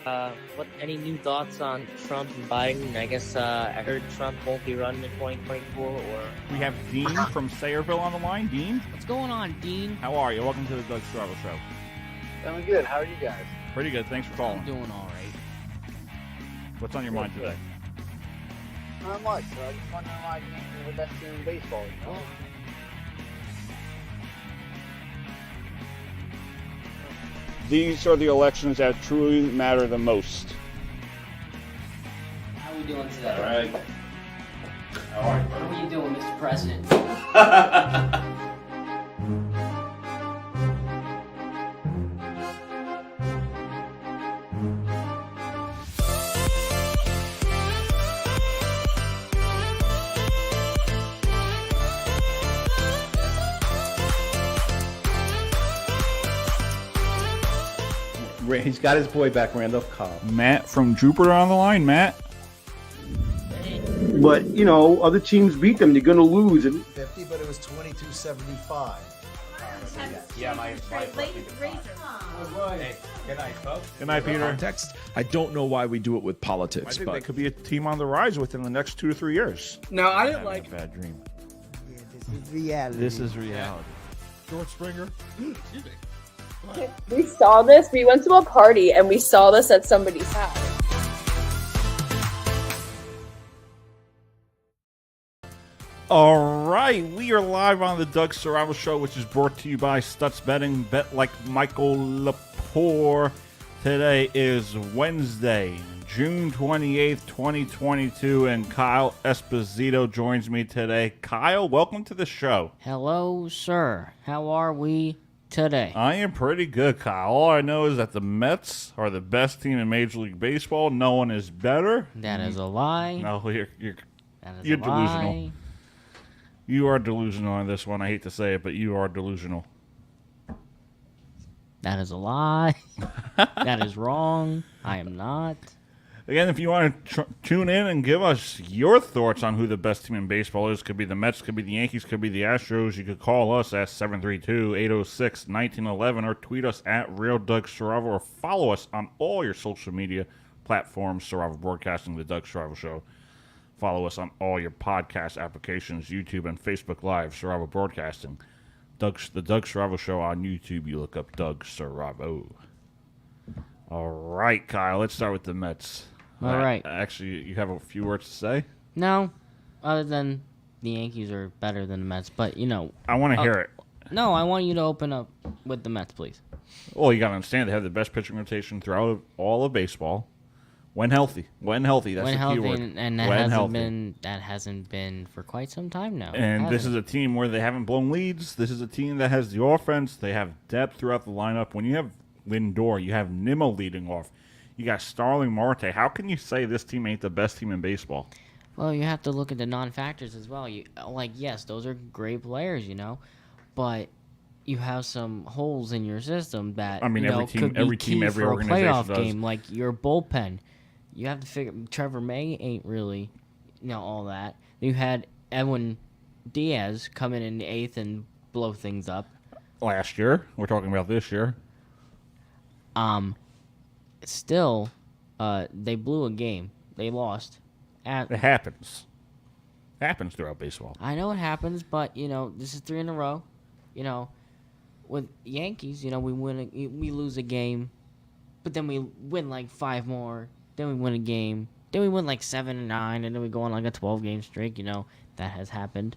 What any new thoughts on Trump and Biden? I guess I heard Trump won't be running in 2024. Or We have Dean from Sayreville on the line. Dean, What's going on, Dean? how are you? Welcome to the Doug Struggle Show. I'm good. How are you guys? Pretty good. Thanks for calling. I'm doing all right. What's on your mind today? Not much. I just wondering why you ain't the best team in baseball. You know? These are the elections that truly matter the most. How are we doing today? All right. What are you doing, Mr. President? He's got his boy back, Randolph Cobb. Matt from Jupiter on the line. Matt. But, you know, other teams beat them. They're going to lose. And 50, but it was 22.75. Yeah, my Good night, folks. Good night, Peter. Context. I don't know why we do it with I politics, think but they could be a team on the rise within the next 2 to 3 years. No, I didn't Having like. a bad dream. This is reality. reality. George Springer. We saw this. We went to a party and we saw this at somebody's house. All right, we are live on the Doug Serravo Show, which is brought to you by Stutz Betting. Bet like Michael Lepore. Today is Wednesday, June 28th, 2022, and Kyle Esposito joins me today. Kyle, welcome to the show. Hello, sir. How are we today? I am pretty good, Kyle. All I know is that the Mets are the best team in Major League Baseball. No one is better. That is a lie. No, you're That is you're a delusional. lie. You are delusional on this one. I hate to say it, but you are delusional. That is a lie. That is wrong. I am not. Again, if you want to tune in and give us your thoughts on who the best team in baseball is, could be the Mets, could be the Yankees, could be the Astros, you could call us at 732-806-1911 or tweet us at RealDougSerravo or follow us on all your social media platforms, Serravo Broadcasting, The Doug Serravo Show. Follow us on all your podcast applications, YouTube and Facebook Live, Serravo Broadcasting. The Doug Serravo Show on YouTube, you look up Doug Serravo. All right, Kyle, let's start with the Mets. All right. Actually, you have a few words to say? No, other than the Yankees are better than the Mets, but you know. I want to hear it. No, I want you to open up with the Mets, please. Well, you got to understand, they have the best pitching rotation throughout all of baseball. When healthy. When healthy, that's When the key healthy, word. and that When hasn't healthy. hasn't been for quite some time now. And this hasn't is a team where they haven't blown leads. This is a team that has the offense. They have depth throughout the lineup. When you have Lindor, you have Nimmo leading off. You got Starling Marte. How can you say this team ain't the best team in baseball? Well, you have to look at the non-factors as well. Yes, those are great players, you know, but you have some holes in your system that I mean, you know, every team- could be every team, key every for a organization playoff does. game, like your bullpen. You have to figure Trevor May ain't really, all that. You had Edwin Diaz come in the eighth and blow things up. Last year. We're talking about this year. Still, they blew a game. They lost. It happens. Happens throughout baseball. I know it happens, but this is 3 in a row. With Yankees, we lose a game, but then we win like 5 more. Then we win a game. Then we win like 7 or 9, and then we go on like a 12-game streak. That has happened.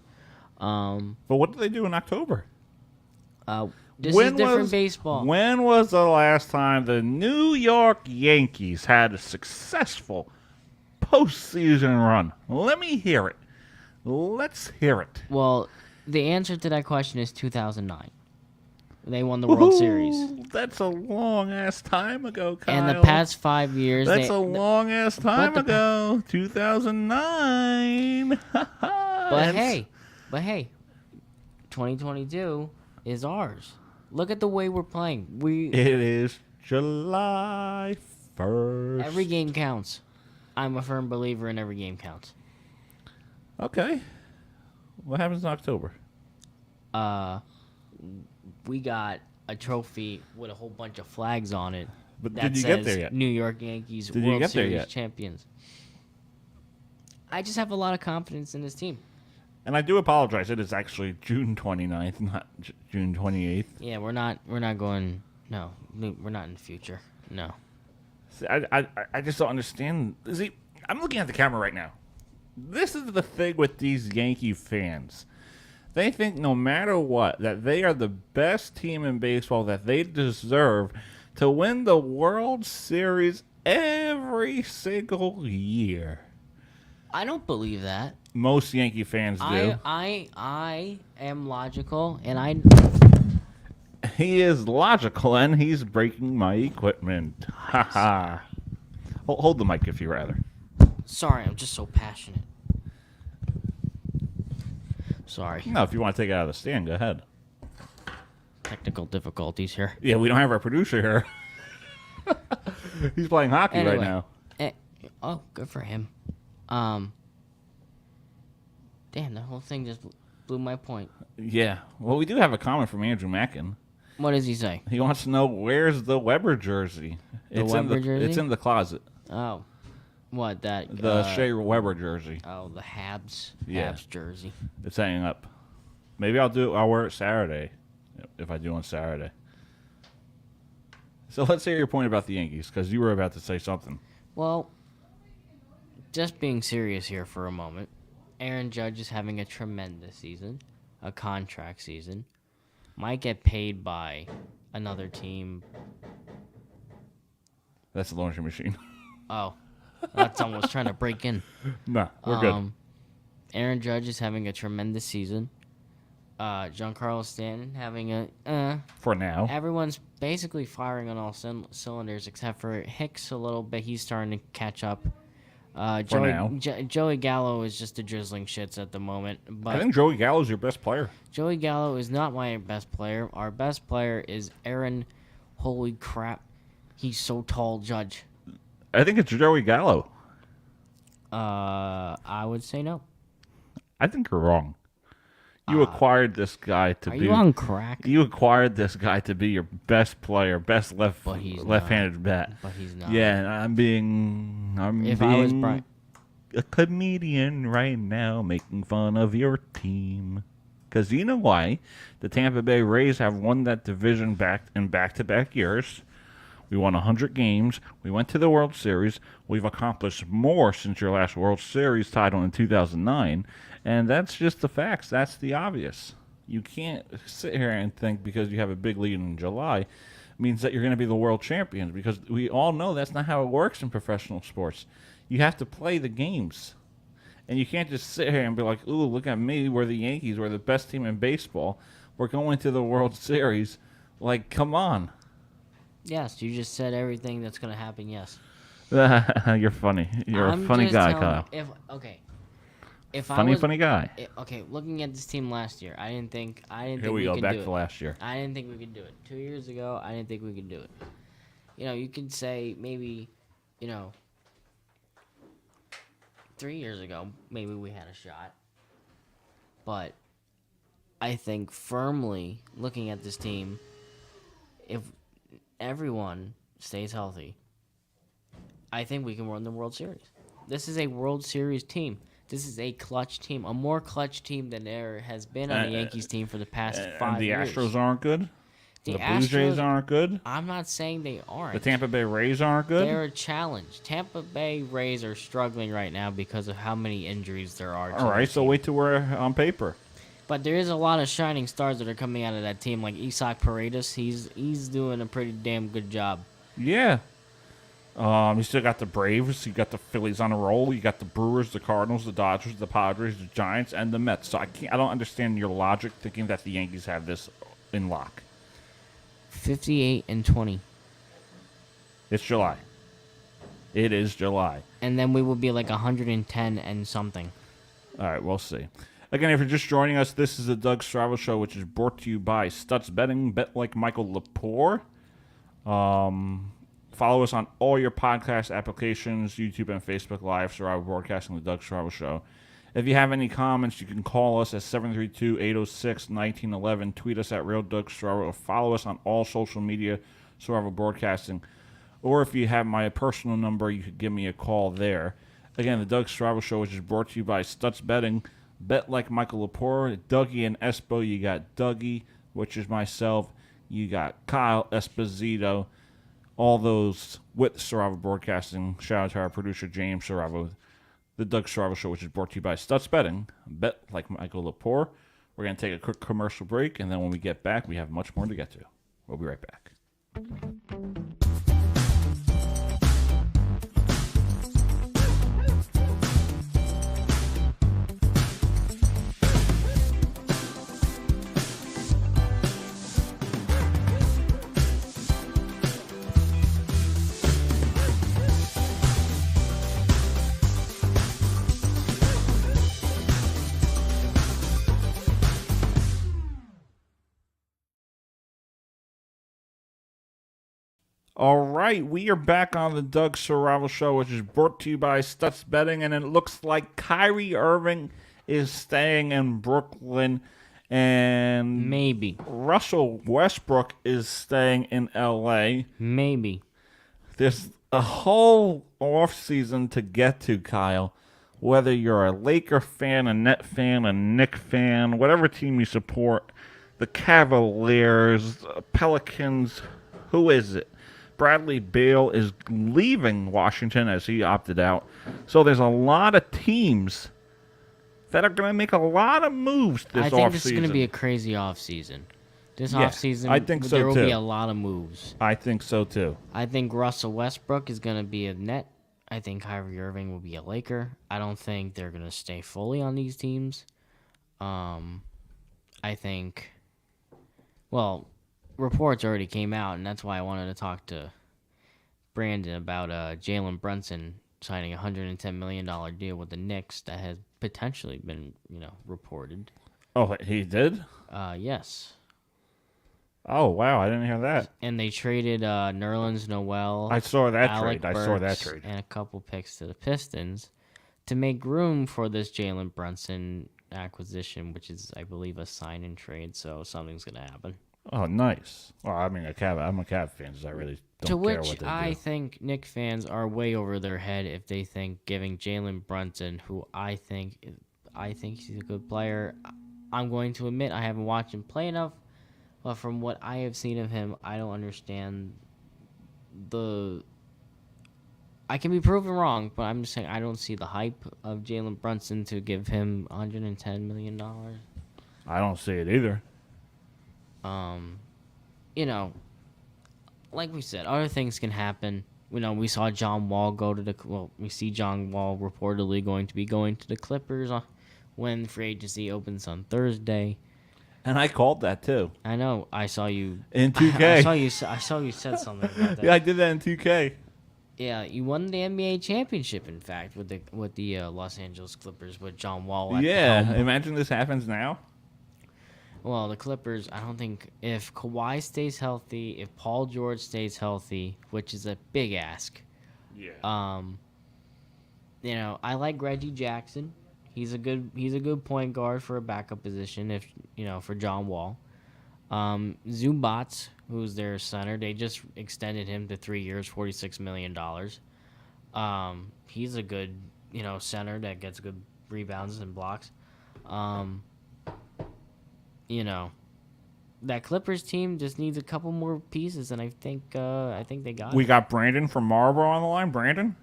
But what did they do in October? This is different baseball. When was the last time the New York Yankees had a successful postseason run? Let me hear it. Let's hear it. Well, the answer to that question is 2009. They won the World Series. That's a long-ass time ago, Kyle. And the past 5 years... That's a long-ass time ago. 2009. But hey, 2022 is ours. Look at the way we're playing. It is July 1st. Every game counts. I'm a firm believer in every game counts. Okay. What happens in October? We got a trophy with a whole bunch of flags on it. But that did you says get there yet? New York Yankees Did you World get there Series yet? champions. I just have a lot of confidence in this team. And I do apologize. It is actually June 29th, not June 28th. Yeah, we're not going. No, we're not in the future. No. See, I just don't understand. See, I'm looking at the camera right now. This is the thing with these Yankee fans. They think no matter what, that they are the best team in baseball, that they deserve to win the World Series every single year. I don't believe that. Most Yankee fans do. I am logical, and He is logical, and he's breaking my equipment. Haha. Hold the mic if you rather. Sorry, I'm just so passionate. Sorry. No, if you want to take it out of the stand, go ahead. Technical difficulties here. Yeah, we don't have our producer here. He's playing hockey right now. Oh, good for him. Damn, the whole thing just blew my point. Yeah. Well, we do have a comment from Andrew Mackin. What does he say? He wants to know, where's the Weber jersey? Jersey? It's in the closet. Oh. What, that? The Shea Weber jersey. Oh, the Habs. Yeah. Habs jersey. It's hanging up. Maybe I'll wear it Saturday, if I do on Saturday. So let's hear your point about the Yankees, because you were about to say something. Well, just being serious here for a moment. Aaron Judge is having a tremendous season, a contract season. Might get paid by another team. That's the laundry machine. Oh, that's almost trying to break in. No, we're good. Aaron Judge is having a tremendous season. Giancarlo Stanton having a for now. Everyone's basically firing on all cylinders except for Hicks a little bit. He's starting to catch up. Joey Gallo is just a drizzling shits at the moment. But I think Joey Gallo is your best player. Joey Gallo is not my best player. Our best player is Aaron. Holy crap, he's so tall, Judge. I think it's Joey Gallo. I would say no. I think you're wrong. You acquired this guy to be. Are you on crack? You acquired this guy to be your best player, best left-handed bat. But he's not. Yeah, I'm being a comedian right now, making fun of your team. Because you know why? The Tampa Bay Rays have won that division back-to-back years. We won 100 games. We went to the World Series. We've accomplished more since your last World Series title in 2009. And that's just the facts. That's the obvious. You can't sit here and think because you have a big lead in July means that you're going to be the world champions, because we all know that's not how it works in professional sports. You have to play the games. And you can't just sit here and be like, ooh, look at me. We're the Yankees. We're the best team in baseball. We're going to the World Series. Like, come on. Yes, you just said everything that's going to happen, yes. You're funny. You're a funny guy, Kyle. Funny guy. Looking at this team last year, I didn't think Here we go, back to last year. I didn't think we could do it. 2 years ago, I didn't think we could do it. You know, you could say maybe, 3 years ago, maybe we had a shot. But I think firmly, looking at this team, if everyone stays healthy, I think we can win the World Series. This is a World Series team. This is a clutch team, a more clutch team than there has been on the Yankees team for the past 5 years. And the Astros aren't good? The Blue Jays aren't good? I'm not saying they aren't. The Tampa Bay Rays aren't good? They're a challenge. Tampa Bay Rays are struggling right now because of how many injuries there are. All right, so wait till we're on paper. But there is a lot of shining stars that are coming out of that team, like Isaac Paredes. He's doing a pretty damn good job. Yeah. You still got the Braves. You got the Phillies on a roll. You got the Brewers, the Cardinals, the Dodgers, the Padres, the Giants, and the Mets. So I don't understand your logic thinking that the Yankees have this in lock. 58-20. It's July. It is July. And then we will be like 110 and something. All right, we'll see. Again, if you're just joining us, this is the Doug Stravo Show, which is brought to you by Stutz Betting. Bet like Michael Lepore. Follow us on all your podcast applications, YouTube and Facebook Live, Survivor Broadcasting, the Doug Stravo Show. If you have any comments, you can call us at 732-806-1911. Tweet us at Real Doug Stravo, or follow us on all social media, Survivor Broadcasting. Or if you have my personal number, you could give me a call there. Again, the Doug Strabo Show, which is brought to you by Stutz Betting. Bet like Michael Lepore, Dougie and Espo. You got Dougie, which is myself. You got Kyle Esposito. All those with Saravo Broadcasting. Shout out to our producer, James Saravo. The Doug Strabo Show, which is brought to you by Stutz Betting. Bet like Michael Lepore. We're going to take a quick commercial break, and then when we get back, we have much more to get to. We'll be right back. All right, we are back on the Doug Saravo Show, which is brought to you by Stutz Betting, and it looks like Kyrie Irving is staying in Brooklyn, and Maybe. Russell Westbrook is staying in L.A. Maybe. There's a whole offseason to get to, Kyle. Whether you're a Laker fan, a Net fan, a Knick fan, whatever team you support, the Cavaliers, Pelicans, who is it? Bradley Beal is leaving Washington as he opted out. So there's a lot of teams that are going to make a lot of moves this offseason. I think this is going to be a crazy offseason. This offseason, I think so there will too. be a lot of moves. I think so too. I think Russell Westbrook is going to be a Net. I think Kyrie Irving will be a Laker. I don't think they're going to stay fully on these teams. I think, well, reports already came out, and that's why I wanted to talk to Brandon about Jalen Brunson signing a $110 million deal with the Knicks that has potentially been, reported. Oh, he did? Yes. Oh, wow, I didn't hear that. And they traded Nerlens Noel. I saw that Alec trade. Burks, and a couple picks to the Pistons to make room for this Jalen Brunson acquisition, which is, I believe, a sign and trade, so something's going to happen. Oh, nice. Well, I mean, I'm a Cav fan, so I really don't care what they do. To which I think Knicks fans are way over their head if they think giving Jalen Brunson, who I think he's a good player. I'm going to admit I haven't watched him play enough, but from what I have seen of him, I don't understand I can be proven wrong, but I'm just saying I don't see the hype of Jalen Brunson to give him $110 million. I don't see it either. Like we said, other things can happen. We saw John Wall we see John Wall reportedly going to the Clippers when free agency opens on Thursday. And I called that too. I know. I saw you in 2K. I saw you said something about that. Yeah, I did that in 2K. Yeah, you won the NBA championship, in fact, with the Los Angeles Clippers with John Wall. At the helm. Imagine this happens now. Well, the Clippers, I don't think if Kawhi stays healthy, if Paul George stays healthy, which is a big ask. Yeah. I like Reggie Jackson. He's a good point guard for a backup position for John Wall. Zubats, who's their center, they just extended him to 3 years, $46 million. He's a good, center that gets good rebounds and blocks. That Clippers team just needs a couple more pieces, and I think they got it. We got Brandon from Marlboro on the line. Brandon?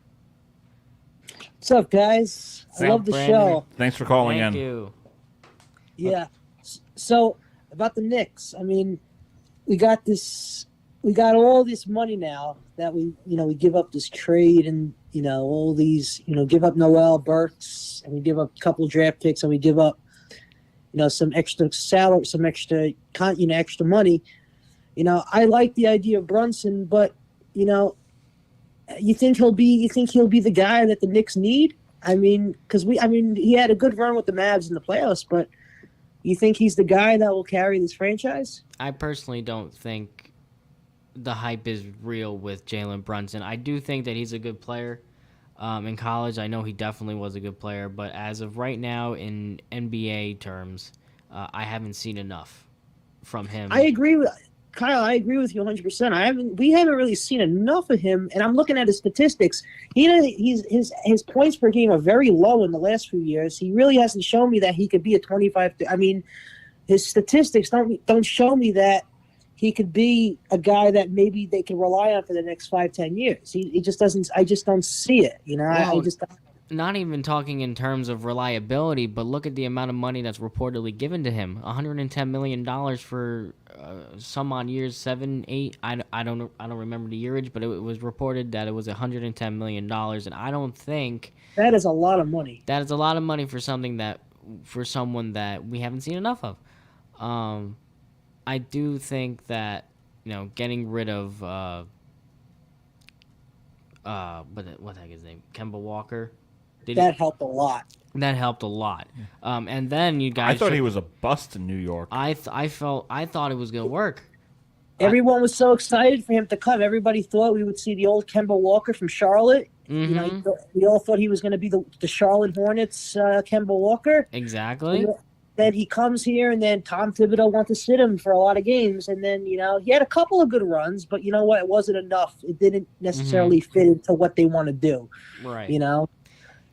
What's up, guys? I love the show. Thanks for calling in. Thank you. Yeah. So, about the Knicks, I mean, we got all this money now that we give up this trade and, all these, give up Noel Burks, and we give up a couple draft picks, and we give up some extra salary, some extra money. I like the idea of Brunson, but you think he'll be the guy that the Knicks need? I mean, he had a good run with the Mavs in the playoffs, but you think he's the guy that will carry this franchise? I personally don't think the hype is real with Jalen Brunson. I do think that he's a good player. In college, I know he definitely was a good player, but as of right now, in NBA terms, I haven't seen enough from him. I agree with Kyle, I agree with you 100%. We haven't really seen enough of him, and I'm looking at his statistics. His points per game are very low in the last few years. He really hasn't shown me that he could be a 25. I mean, his statistics don't show me that he could be a guy that maybe they can rely on for the next 5-10 years. He just doesn't. I just don't see it. You know, Well, I just. Not even talking in terms of reliability, but look at the amount of money that's reportedly given to him. $110 million for some odd years, 7, 8. I don't remember the yearage, but it was reported that it was $110 million, and I don't think that is a lot of money. That is a lot of money for someone that we haven't seen enough of. I do think that getting rid of what the heck is his name, Kemba Walker. That helped a lot. That helped a lot. And then you guys. I thought he was a bust in New York. I thought it was gonna work. Everyone was so excited for him to come. Everybody thought we would see the old Kemba Walker from Charlotte. Mm-hmm. We all thought he was going to be the Charlotte Hornets Kemba Walker. Exactly. Then he comes here, and then Tom Thibodeau wants to sit him for a lot of games. And then, he had a couple of good runs, but you know what? It wasn't enough. It didn't necessarily fit into what they want to do. Right.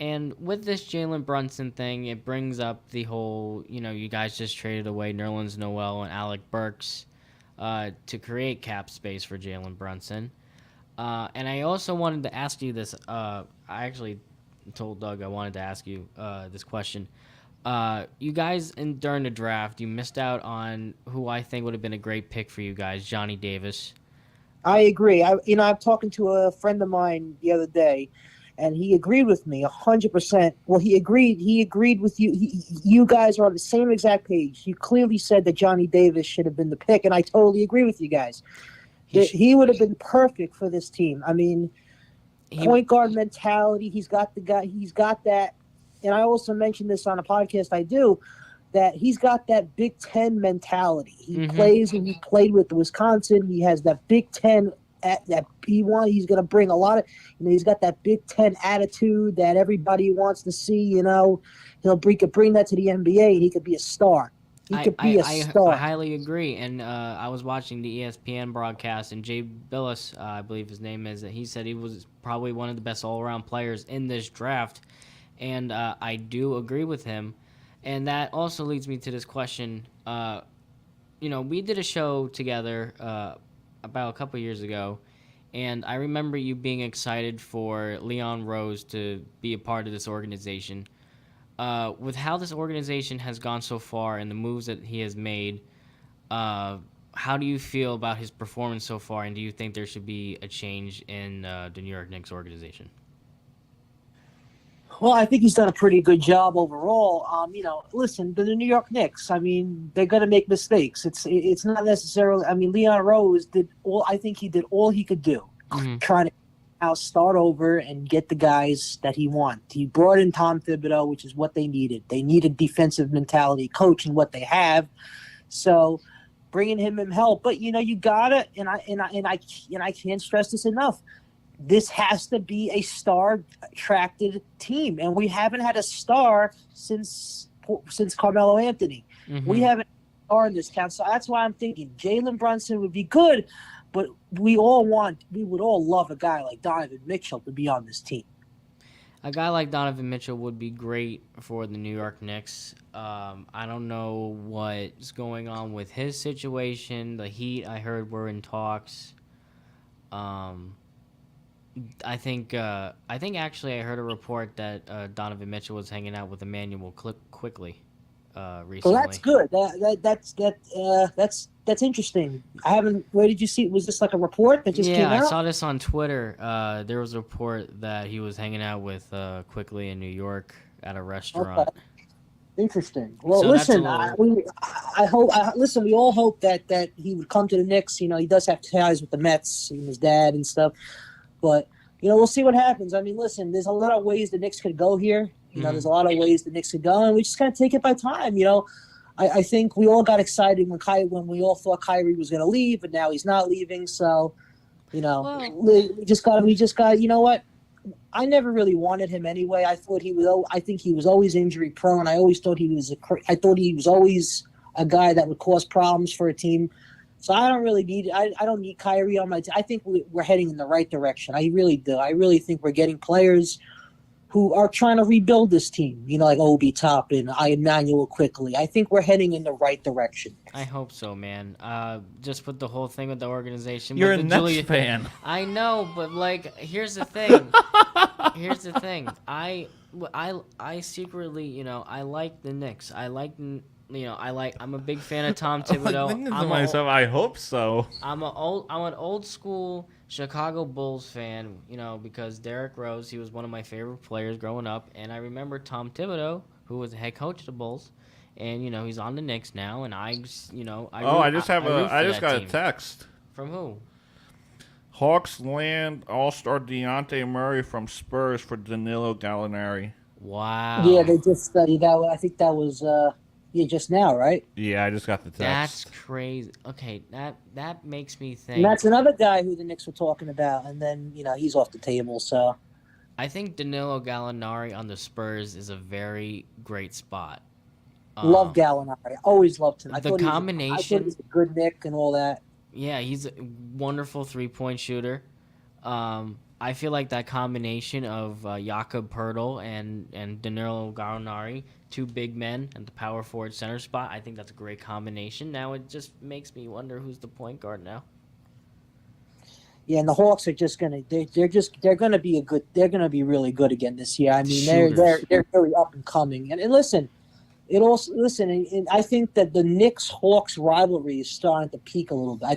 And with this Jalen Brunson thing, it brings up the whole, you guys just traded away Nerlens Noel and Alec Burks to create cap space for Jalen Brunson. And I also wanted to ask you this. I actually told Doug I wanted to ask you this question. You guys, during the draft, you missed out on who I think would have been a great pick for you guys, Johnny Davis. I agree. I'm talking to a friend of mine the other day, and he agreed with me 100%. Well, he agreed with you. You guys are on the same exact page. You clearly said that Johnny Davis should have been the pick, and I totally agree with you guys. He would have been perfect for this team. I mean, point guard mentality. He's got that. And I also mentioned this on a podcast I do, that he's got that Big Ten mentality. He plays, and he played with Wisconsin. He has that Big Ten that he's going to bring a lot of, he's got that Big Ten attitude that everybody wants to see. He'll bring that to the NBA, and he could be a star. He could be a star. I highly agree. And I was watching the ESPN broadcast, and Jay Billis, I believe his name is, he said he was probably one of the best all-around players in this draft. And I do agree with him. And that also leads me to this question. We did a show together about a couple years ago, and I remember you being excited for Leon Rose to be a part of this organization. With how this organization has gone so far and the moves that he has made, how do you feel about his performance so far, and do you think there should be a change in the New York Knicks organization? Well, I think he's done a pretty good job overall. Listen, the New York Knicks, they're going to make mistakes. It's not necessarily, Leon Rose did all he could do, trying to now start over and get the guys that he wanted. He brought in Tom Thibodeau, which is what they needed. They needed defensive mentality coach, and what they have. So bringing him help. But, you got to, and I can't stress this enough, this has to be a star-attracted team, and we haven't had a star since Carmelo Anthony. We haven't had a star in this town, so that's why I'm thinking Jalen Brunson would be good, but we would all love a guy like Donovan Mitchell to be on this team. A guy like Donovan Mitchell would be great for the New York Knicks. I don't know what's going on with his situation. The Heat, I heard, were in talks. I think actually I heard a report that Donovan Mitchell was hanging out with Emmanuel Quickly recently. Well, that's good. That's interesting. I haven't. Where did you see it? Was this like a report that just came out? Yeah, I saw this on Twitter. There was a report that he was hanging out with Quickly in New York at a restaurant. Okay. Interesting. Well, So listen, that's I hope. Listen, we all hope that he would come to the Knicks. He does have ties with the Mets and his dad and stuff. But, we'll see what happens. Listen, there's a lot of ways the Knicks could go here. There's a lot of ways the Knicks could go, and we just got to take it by time. I think we all got excited when we all thought Kyrie was going to leave, but now he's not leaving. So, we just got. You know what? I never really wanted him anyway. I think he was always injury prone. I always thought he was always a guy that would cause problems for a team. So I don't really need. I don't need Kyrie on my team. I think we're heading in the right direction. I really do. I really think we're getting players who are trying to rebuild this team. You know, like Obi Toppin, Emmanuel quickly. I think we're heading in the right direction. I hope so, man. Just with the whole thing with the organization. You're with a the Nets fan. I know, but like, here's the thing. Here's the thing. I secretly, you know, I like the Knicks. I'm a big fan of Tom Thibodeau. I'm thinking to myself, I hope so. I'm an old school Chicago Bulls fan, you know, because Derrick Rose, he was one of my favorite players growing up, and I remember Tom Thibodeau, who was the head coach of the Bulls, and you know he's on the Knicks now, and I just got a text from who? Hawks land All-Star Dejounte Murray from Spurs for Danilo Gallinari. Wow. Yeah, they just studied that. I think that was just now, right? Yeah, I just got the text. That's crazy. Okay, that makes me think. And that's another guy who the Knicks were talking about, and then you know he's off the table. So I think Danilo Gallinari on the Spurs is a very great spot. Love Gallinari. Always loved him. I thought combination. he was a good Knick and all that. Yeah, he's a wonderful three-point shooter. I feel like that combination of Jakob Poeltl and Danilo Gallinari, two big men at the power forward center spot, I think that's a great combination. Now it just makes me wonder who's the point guard now. Yeah, and the Hawks are just gonna they're gonna be really good again this year. I mean they're really up and coming. And listen, and I think that the Knicks Hawks rivalry is starting to peak a little bit. I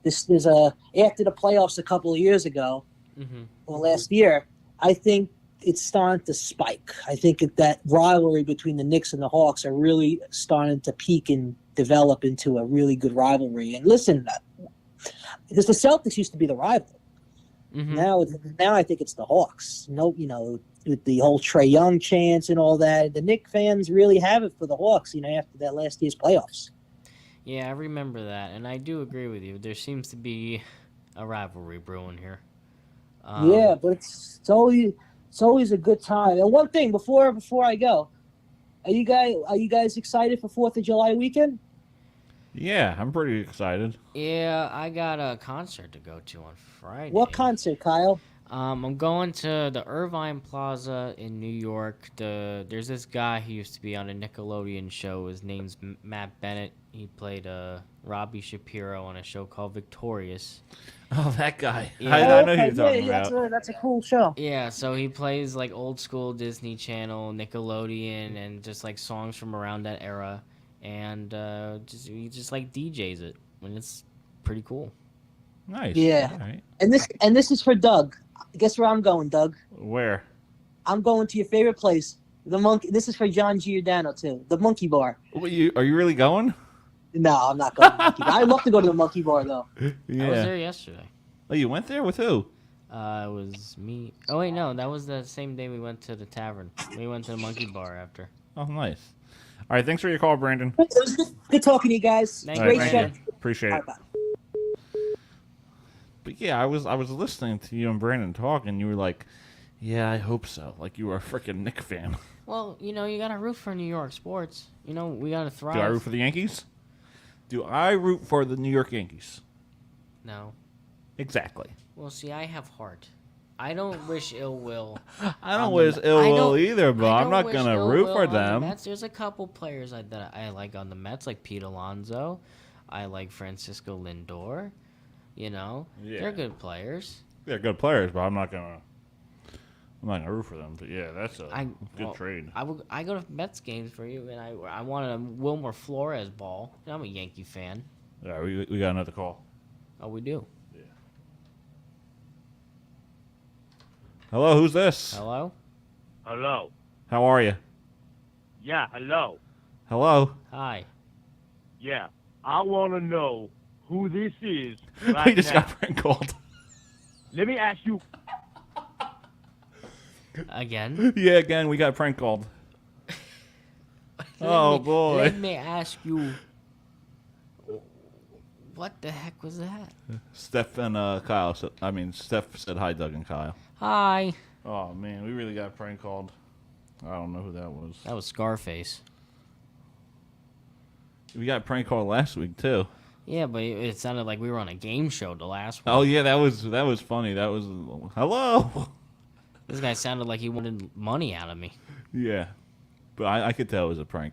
after the playoffs a couple of years ago, or last year, I think it's starting to spike. I think that rivalry between the Knicks and the Hawks are really starting to peak and develop into a really good rivalry. And listen, because the Celtics used to be the rival. Now I think it's the Hawks. With the whole Trae Young chance and all that, the Knicks fans really have it for the Hawks. You know, after that last year's playoffs. Yeah, I remember that, and I do agree with you. There seems to be a rivalry brewing here. Yeah, but it's always a good time. And one thing before I go, are you guys excited for 4th of July weekend? Yeah, I'm pretty excited. Yeah, I got a concert to go to on Friday. What concert, Kyle? I'm going to the Irvine Plaza in New York. There's this guy who used to be on a Nickelodeon show. His name's Matt Bennett. He played Robbie Shapiro on a show called Victorious. Oh, that guy. Yeah. I know who you're talking about. That's a cool show. Yeah, so he plays like old school Disney Channel, Nickelodeon, and just like songs from around that era. And he just like DJs it, and it's pretty cool. Nice. Yeah. All right. And this is for Doug. Guess where I'm going, Doug? Where? I'm going to your favorite place, the Monkey. This is for John Giordano too, the Monkey Bar. Are you really going? No, I'm not going to the Monkey Bar. I'd love to go to the Monkey Bar though. Yeah. I was there yesterday. Oh, you went there with who? It was me. Oh wait, no, that was the same day we went to the tavern. We went to the Monkey Bar after. Oh, nice. All right, thanks for your call, Brandon. It was good talking to you guys. Great show. Appreciate it. Bye. But yeah, I was listening to you and Brandon talk, and you were like, "Yeah, I hope so." Like you were a freaking Knicks fan. Well, you know, you gotta root for New York sports. You know, we gotta thrive. Do I root for the Yankees? Do I root for the New York Yankees? No. Exactly. Well, see, I have heart. I don't wish ill will. I don't wish ill will either, but I'm not gonna root for them. There's a couple players that I like on the Mets, like Pete Alonso. I like Francisco Lindor. You know, they're good players. They're good players, but I'm not gonna root for them. But yeah, that's a good trade. I go to Mets games for you, and I want a Wilmer Flores ball. And I'm a Yankee fan. Yeah, we got another call. Oh, we do. Yeah. Hello, who's this? Hello. Hello. How are you? Yeah, hello. Hello. Hi. Yeah, I want to know who this is We right just now. got prank called. Let me ask you. Again? Yeah, again, we got prank called. Boy. Let me ask you. What the heck was that? Steph and Kyle. Steph said hi, Doug and Kyle. Hi. Oh man, we really got prank called. I don't know who that was. That was Scarface. We got prank call last week too. Yeah, but it sounded like we were on a game show the last one. Oh yeah, that was funny. That was hello. This guy sounded like he wanted money out of me. Yeah, but I could tell it was a prank.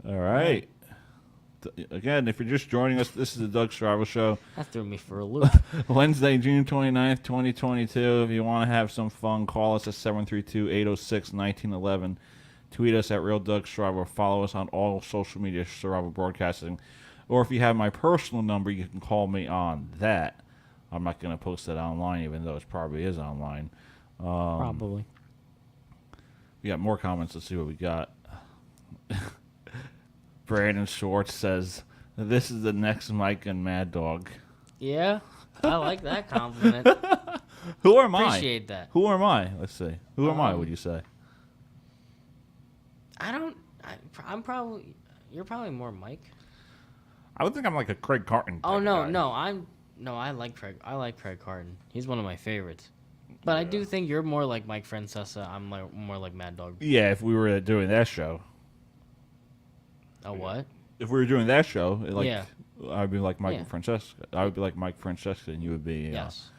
All right. Again, if you're just joining us, this is the Doug Strabo Show. That threw me for a loop. Wednesday, June 29th, 2022. If you want to have some fun, call us at 732-806-1911. Tweet us at Real Doug Strabo. Follow us on all social media, Strabo Broadcasting. Or if you have my personal number, you can call me on that. I'm not going to post that online, even though it probably is online. Probably. We got more comments. Let's see what we got. Brandon Schwartz says, "This is the next Mike and Mad Dog." Yeah, I like that compliment. Who am I? Appreciate that. Who am I? Let's see. Who am I, would you say? I'm probably... You're probably more Mike. I would think I'm like a Craig Carton. Oh, type no, guy. I like Craig. I like Craig Carton. He's one of my favorites. But I do think you're more like Mike Francesa. I'm more like Mad Dog. Yeah, if we were doing that show. A what? If we were doing that show, Yeah. I'd be like Mike Francesca. I would be like Mike Francesca, and you would be Yes.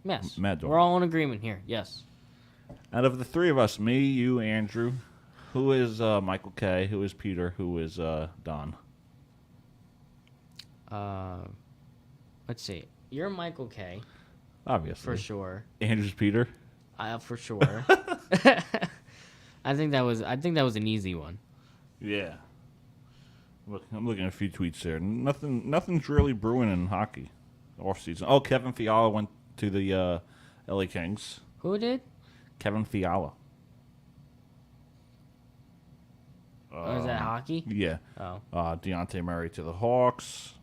Mad Dog. We're all in agreement here. Yes. Out of the three of us, me, you, Andrew, who is Michael K, who is Peter, who is Don? Let's see. You're Michael K. Obviously. For sure. Andrew's Peter. For sure. I think that was an easy one. Yeah. Look, I'm looking at a few tweets there. Nothing's really brewing in hockey off season. Oh, Kevin Fiala went to the LA Kings. Who did? Kevin Fiala. Is that hockey? Yeah. Oh. Deontay Murray to the Hawks.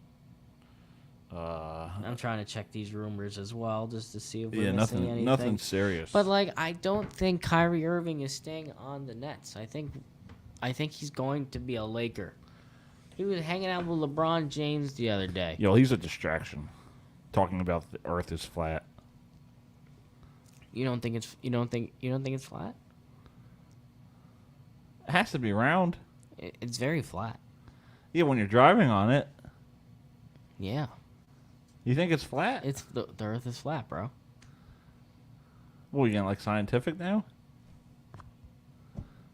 I'm trying to check these rumors as well, just to see if we're missing anything. Nothing serious. But I don't think Kyrie Irving is staying on the Nets. I think he's going to be a Laker. He was hanging out with LeBron James the other day. Yo, he's a distraction. Talking about the Earth is flat. You don't think it's flat? It has to be round. It's very flat. Yeah, when you're driving on it. Yeah. You think it's flat? It's the Earth is flat, bro. Well, you getting scientific now?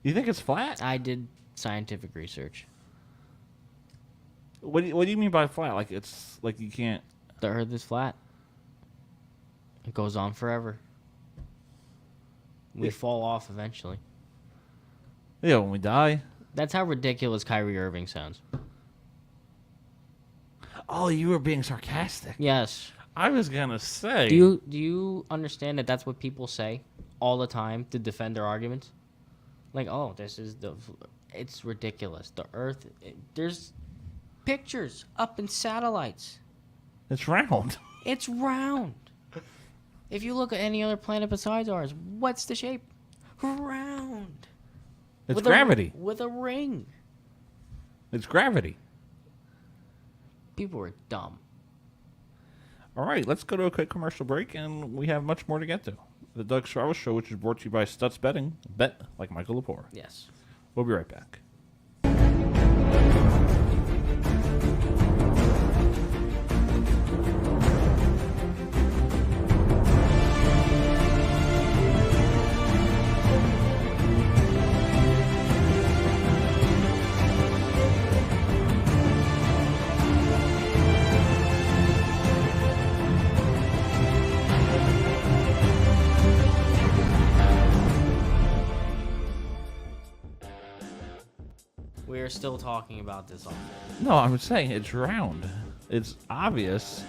You think it's flat? I did scientific research. What do you mean by flat? It's you can't. The Earth is flat. It goes on forever. We fall off eventually. Yeah, when we die. That's how ridiculous Kyrie Irving sounds. Oh, you were being sarcastic. Yes. I was gonna say. Do you understand that that's what people say all the time to defend their arguments? It's ridiculous. The Earth, there's pictures up in satellites. It's round. It's round. If you look at any other planet besides ours, what's the shape? Round. It's gravity. With a ring. It's gravity. People are dumb. All right, let's go to a quick commercial break, and we have much more to get to. The Doug Strabo Show, which is brought to you by Stutz Betting. Bet like Michael Lepore. Yes. We'll be right back. We're still talking about this all day. No, I'm saying it's round. It's obvious.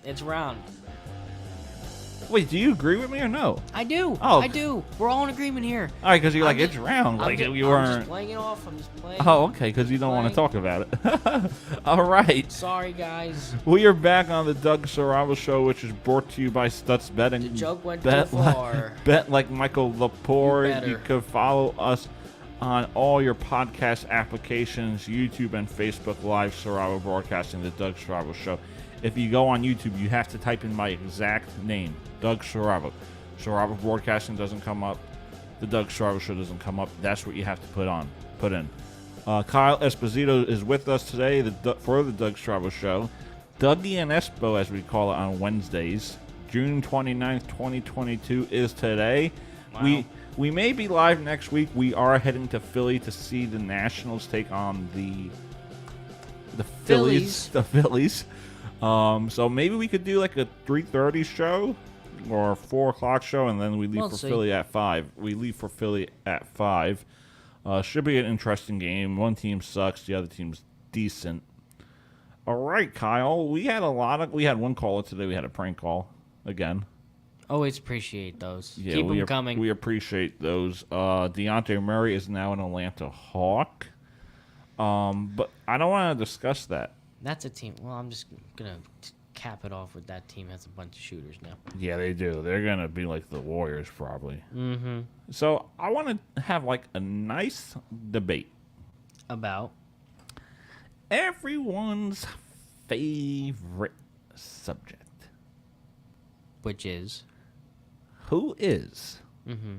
It's round. Wait, do you agree with me or no? I do. Oh. I do. We're all in agreement here. All right, because you're it's round. I'm you just weren't. playing it off. I'm just playing. Oh, okay, because you don't want to talk about it. All right. Sorry, guys. We are back on the Doug Strabo Show, which is brought to you by Stutz Betting. The joke went too far. Bet like Michael Lepore. You You can follow us on all your podcast applications, YouTube and Facebook Live, Strabo Broadcasting, the Doug Strabo Show. If you go on YouTube, you have to type in my exact name, Doug Strabo. Strabo Broadcasting doesn't come up. The Doug Strabo Show doesn't come up. That's what you have to put in. Kyle Esposito is with us today for the Doug Strabo Show. Dougie and Espo, as we call it on Wednesdays. June 29th, 2022 is today. Wow. We may be live next week. We are heading to Philly to see the Nationals take on the Phillies. The Phillies. So maybe we could do like a 3:30 show or a 4 o'clock show, and then we leave for Philly at 5. We leave for Philly at 5. Should be an interesting game. One team sucks, the other team's decent. All right, Kyle. We had one caller today. We had a prank call again. Always appreciate those. Yeah, Keep them coming. We appreciate those. Deontay Murray is now an Atlanta Hawk. But I don't want to discuss that. That's a team. Well, I'm just gonna cap it off with that team has a bunch of shooters now. Yeah, they do. They're gonna be like the Warriors, probably. Mm-hmm. So I want to have like a nice debate about everyone's favorite subject, which is who is mm-hmm.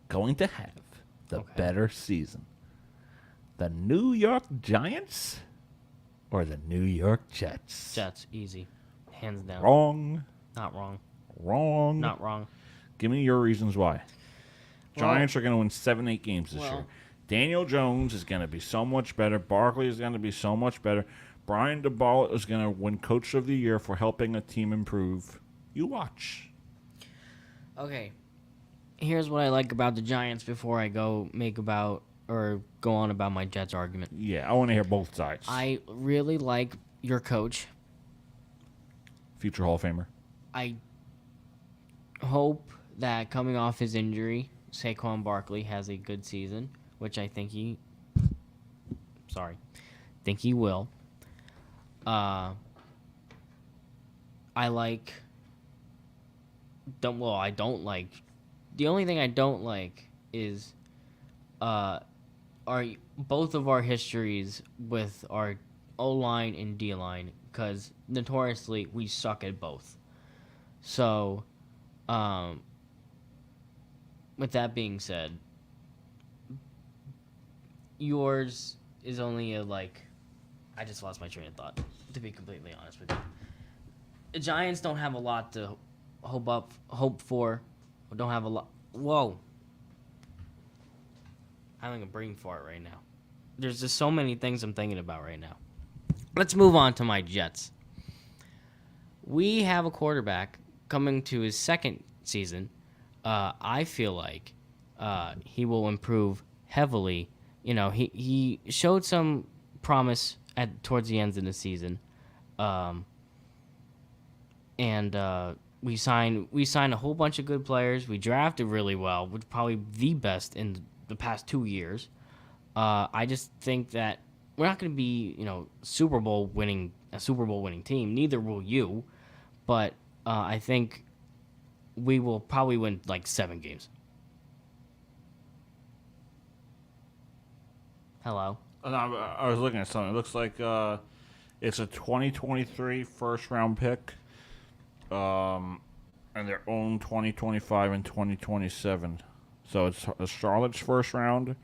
going to have the better season, the New York Giants or the New York Jets? Jets, easy, hands down. Wrong. Not wrong. Wrong. Not wrong. Give me your reasons why. Giants are going to win 7-8 games this year. Daniel Jones is going to be so much better. Barkley is going to be so much better. Brian DeBall is going to win Coach of the Year for helping a team improve. You watch. Okay. Here's what I like about the Giants before I go on about my Jets argument. Yeah, I want to hear both sides. I really like your coach. Future Hall of Famer. I hope that coming off his injury, Saquon Barkley has a good season, which I think he will. I don't like. The only thing I don't like is both of our histories with our O-line and D-line, because notoriously we suck at both. So, with that being said, yours is only I just lost my train of thought, to be completely honest with you. The Giants don't have a lot to hope for. Don't have a lot. Whoa. I'm having a brain fart right now. There's just so many things I'm thinking about right now. Let's move on to my Jets. We have a quarterback coming to his second season. I feel like he will improve heavily. You know, he showed some promise towards the end of the season. We signed a whole bunch of good players. We drafted really well, which probably the best in the past 2 years. I just think that we're not going to be, a Super Bowl winning team. Neither will you, but I think we will probably win 7 games. Hello. I was looking at something. It looks like it's a 2023 first round pick, and their own 2025 and 2027. So it's Charlotte's first round,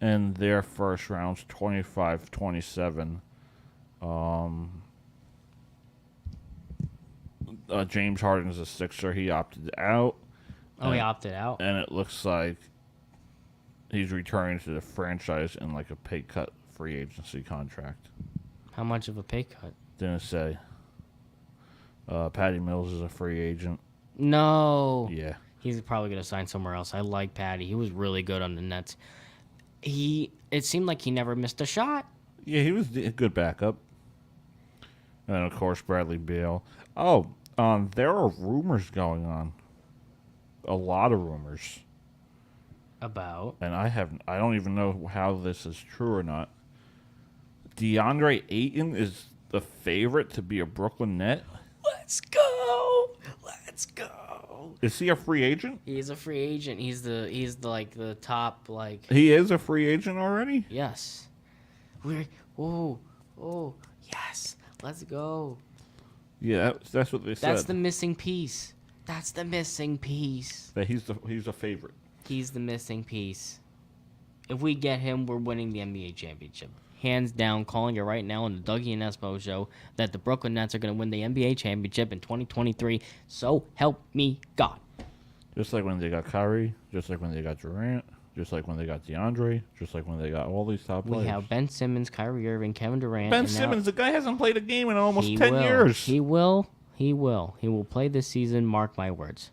and their first round's 25, 27. James Harden's a Sixer. He opted out. Oh, he opted out? And it looks like he's returning to the franchise in a pay cut free agency contract. How much of a pay cut? Didn't say. Patty Mills is a free agent. No. Yeah. He's probably going to sign somewhere else. I like Patty. He was really good on the Nets. It seemed like he never missed a shot. Yeah, he was a good backup. And then, of course, Bradley Beal. Oh, there are rumors going on. A lot of rumors. About? And I don't even know how this is true or not. DeAndre Ayton is the favorite to be a Brooklyn Net. Let's go. Let's go. Is he a free agent? He's a free agent. He's the top He is a free agent already? Yes. Yes. Let's go. Yeah, that's what they said. That's the missing piece. That he's a favorite. He's the missing piece. If we get him, we're winning the NBA championship. Hands down, calling it right now on the Dougie and Espo show that the Brooklyn Nets are going to win the NBA championship in 2023. So help me God. Just like when they got Kyrie, just like when they got Durant, just like when they got DeAndre, just like when they got all these top players. We have Ben Simmons, Kyrie Irving, Kevin Durant. Ben Simmons, the guy hasn't played a game in almost 10 years. He will. He will play this season, mark my words.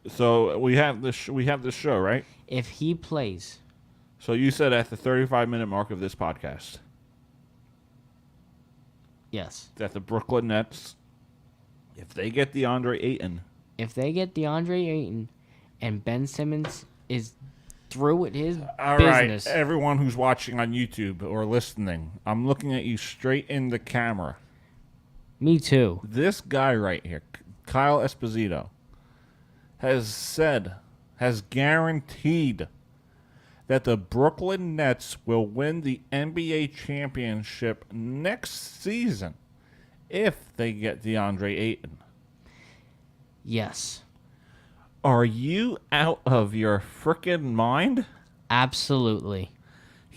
So we have this show, right? If he plays. So you said at the 35-minute mark of this podcast. Yes. That the Brooklyn Nets, if they get DeAndre Ayton. If they get DeAndre Ayton and Ben Simmons is through with his all business. Right, everyone who's watching on YouTube or listening, I'm looking at you straight in the camera. Me too. This guy right here, Kyle Esposito, has guaranteed that the Brooklyn Nets will win the NBA championship next season if they get DeAndre Ayton. Yes. Are you out of your frickin' mind? Absolutely.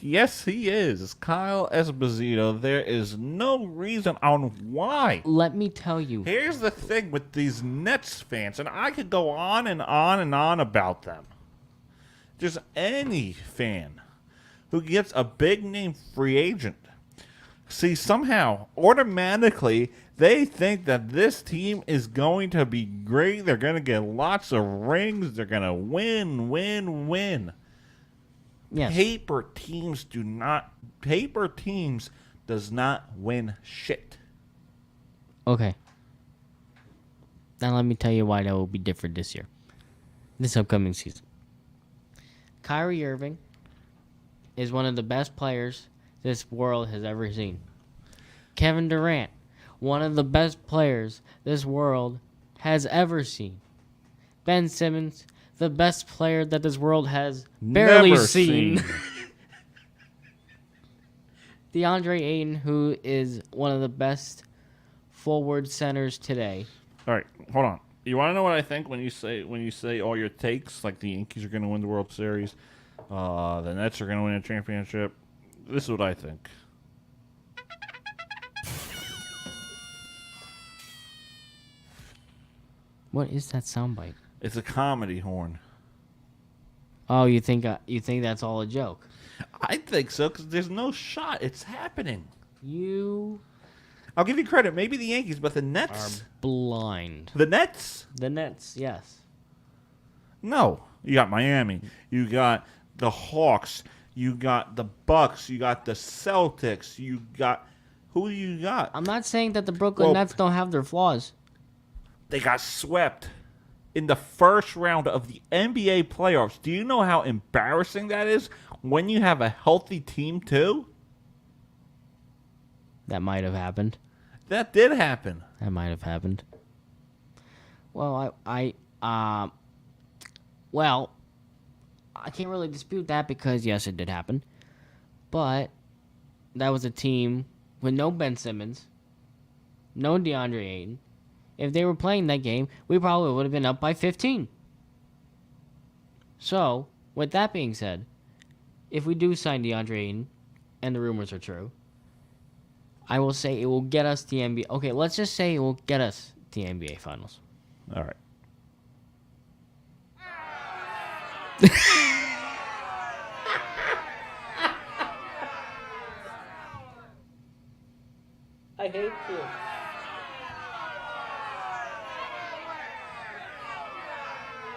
Yes, he is. Kyle Esposito. There is no reason on why. Let me tell you. Here's the thing with these Nets fans, and I could go on and on and on about them. Just any fan who gets a big-name free agent, see, somehow, automatically, they think that this team is going to be great. They're going to get lots of rings. They're going to win. Yes. Paper teams does not win shit. Okay. Now let me tell you why that will be different this year. This upcoming season. Kyrie Irving is one of the best players this world has ever seen. Kevin Durant, one of the best players this world has ever seen. Ben Simmons, the best player that this world has barely Never seen. DeAndre Ayton, who is one of the best forward centers today. All right, hold on. You want to know what I think when you say all your takes, like the Yankees are going to win the World Series, the Nets are going to win a championship? This is what I think. What is that soundbite? It's a comedy horn. Oh, you think that's all a joke? I think so, because there's no shot. It's happening. I'll give you credit. Maybe the Yankees, but the Nets are blind. The Nets? The Nets, yes. No. You got Miami. You got the Hawks. You got the Bucks. You got the Celtics. You got... Who do you got? I'm not saying that the Brooklyn Nets don't have their flaws. They got swept in the first round of the NBA playoffs. Do you know how embarrassing that is when you have a healthy team, too? That might have happened. That did happen. That might have happened. Well, I can't really dispute that because, yes, it did happen. But that was a team with no Ben Simmons, no DeAndre Ayton. If they were playing that game, we probably would have been up by 15. So, with that being said, if we do sign DeAndre Ayton, and the rumors are true, I will say it will get us the NBA. Okay, let's just say it will get us the NBA Finals. All right. I hate you.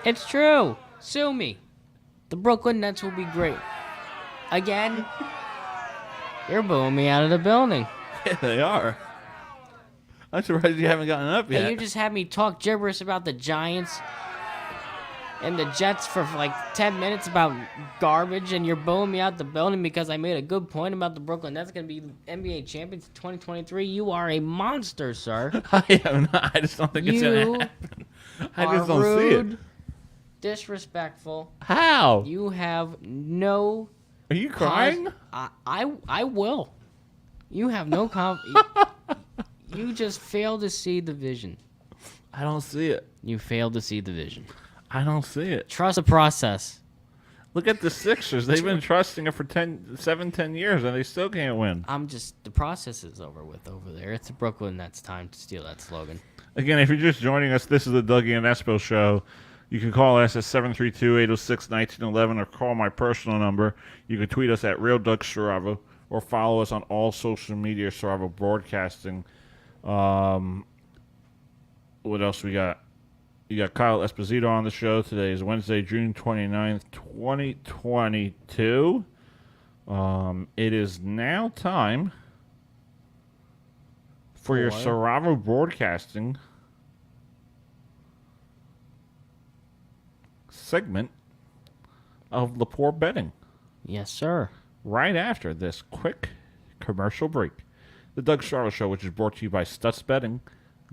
It's true. Sue me. The Brooklyn Nets will be great. Again, you're booing me out of the building. Yeah, they are. I'm surprised you haven't gotten up yet. And you just had me talk gibberish about the Giants and the Jets for like 10 minutes about garbage, and you're booing me out the building because I made a good point about the Brooklyn Nets going to be NBA champions in 2023. You are a monster, sir. I am not. I just don't think it's going to happen. I just don't see it. Disrespectful. How? You have no... Are you crying? I will. You have no You just fail to see the vision. I don't see it. You fail to see the vision. I don't see it. Trust the process. Look at the Sixers. They've been trusting it for 10 years, and they still can't win. The process is over with over there. It's Brooklyn that's time to steal that slogan. Again, if you're just joining us, this is the Dougie and Espo Show. You can call us at 732-806-1911 or call my personal number. You can tweet us at RealDougSaravo or follow us on all social media, Saravo Broadcasting. What else we got? You got Kyle Esposito on the show. Today is Wednesday, June 29th, 2022. It is now time for your Saravo Broadcasting segment of Lepore Betting. Yes, sir. Right after this quick commercial break. The Doug Saravo Show, which is brought to you by Stutz Betting.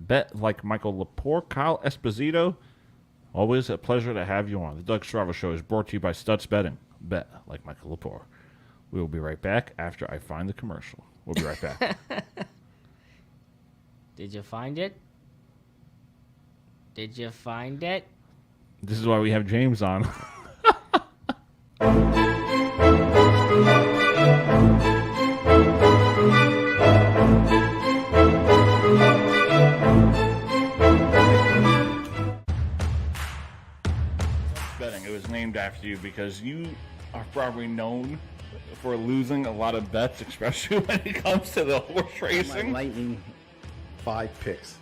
Bet like Michael Lepore, Kyle Esposito. Always a pleasure to have you on. The Doug Saravo Show is brought to you by Stutz Betting. Bet like Michael Lepore. We will be right back after I find the commercial. We'll be right back. Did you find it? Did you find it? This is why we have James on. Betting. It was named after you because you are probably known for losing a lot of bets, especially when it comes to the horse racing. My lightning 5 picks.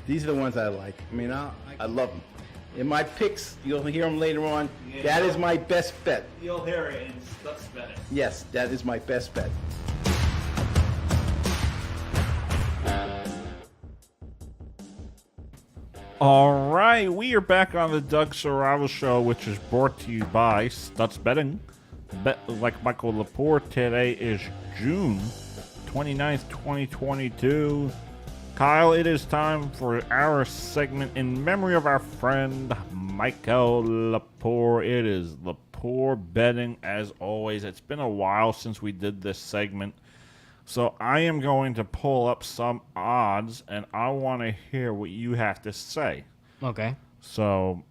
These are the ones I like. I mean, I love them. In my picks, you'll hear them later on. Yeah, that is my best bet. You'll hear it in Stutz Betting. Yes, that is my best bet. All right, we are back on the Doug Saravo Show, which is brought to you by Stutz Betting. Bet like Michael Lepore. Today is June 29th, 2022. Kyle, it is time for our segment in memory of our friend Michael Lepore. It is Lepore Betting, as always. It's been a while since we did this segment, so I am going to pull up some odds, and I want to hear what you have to say. Okay. So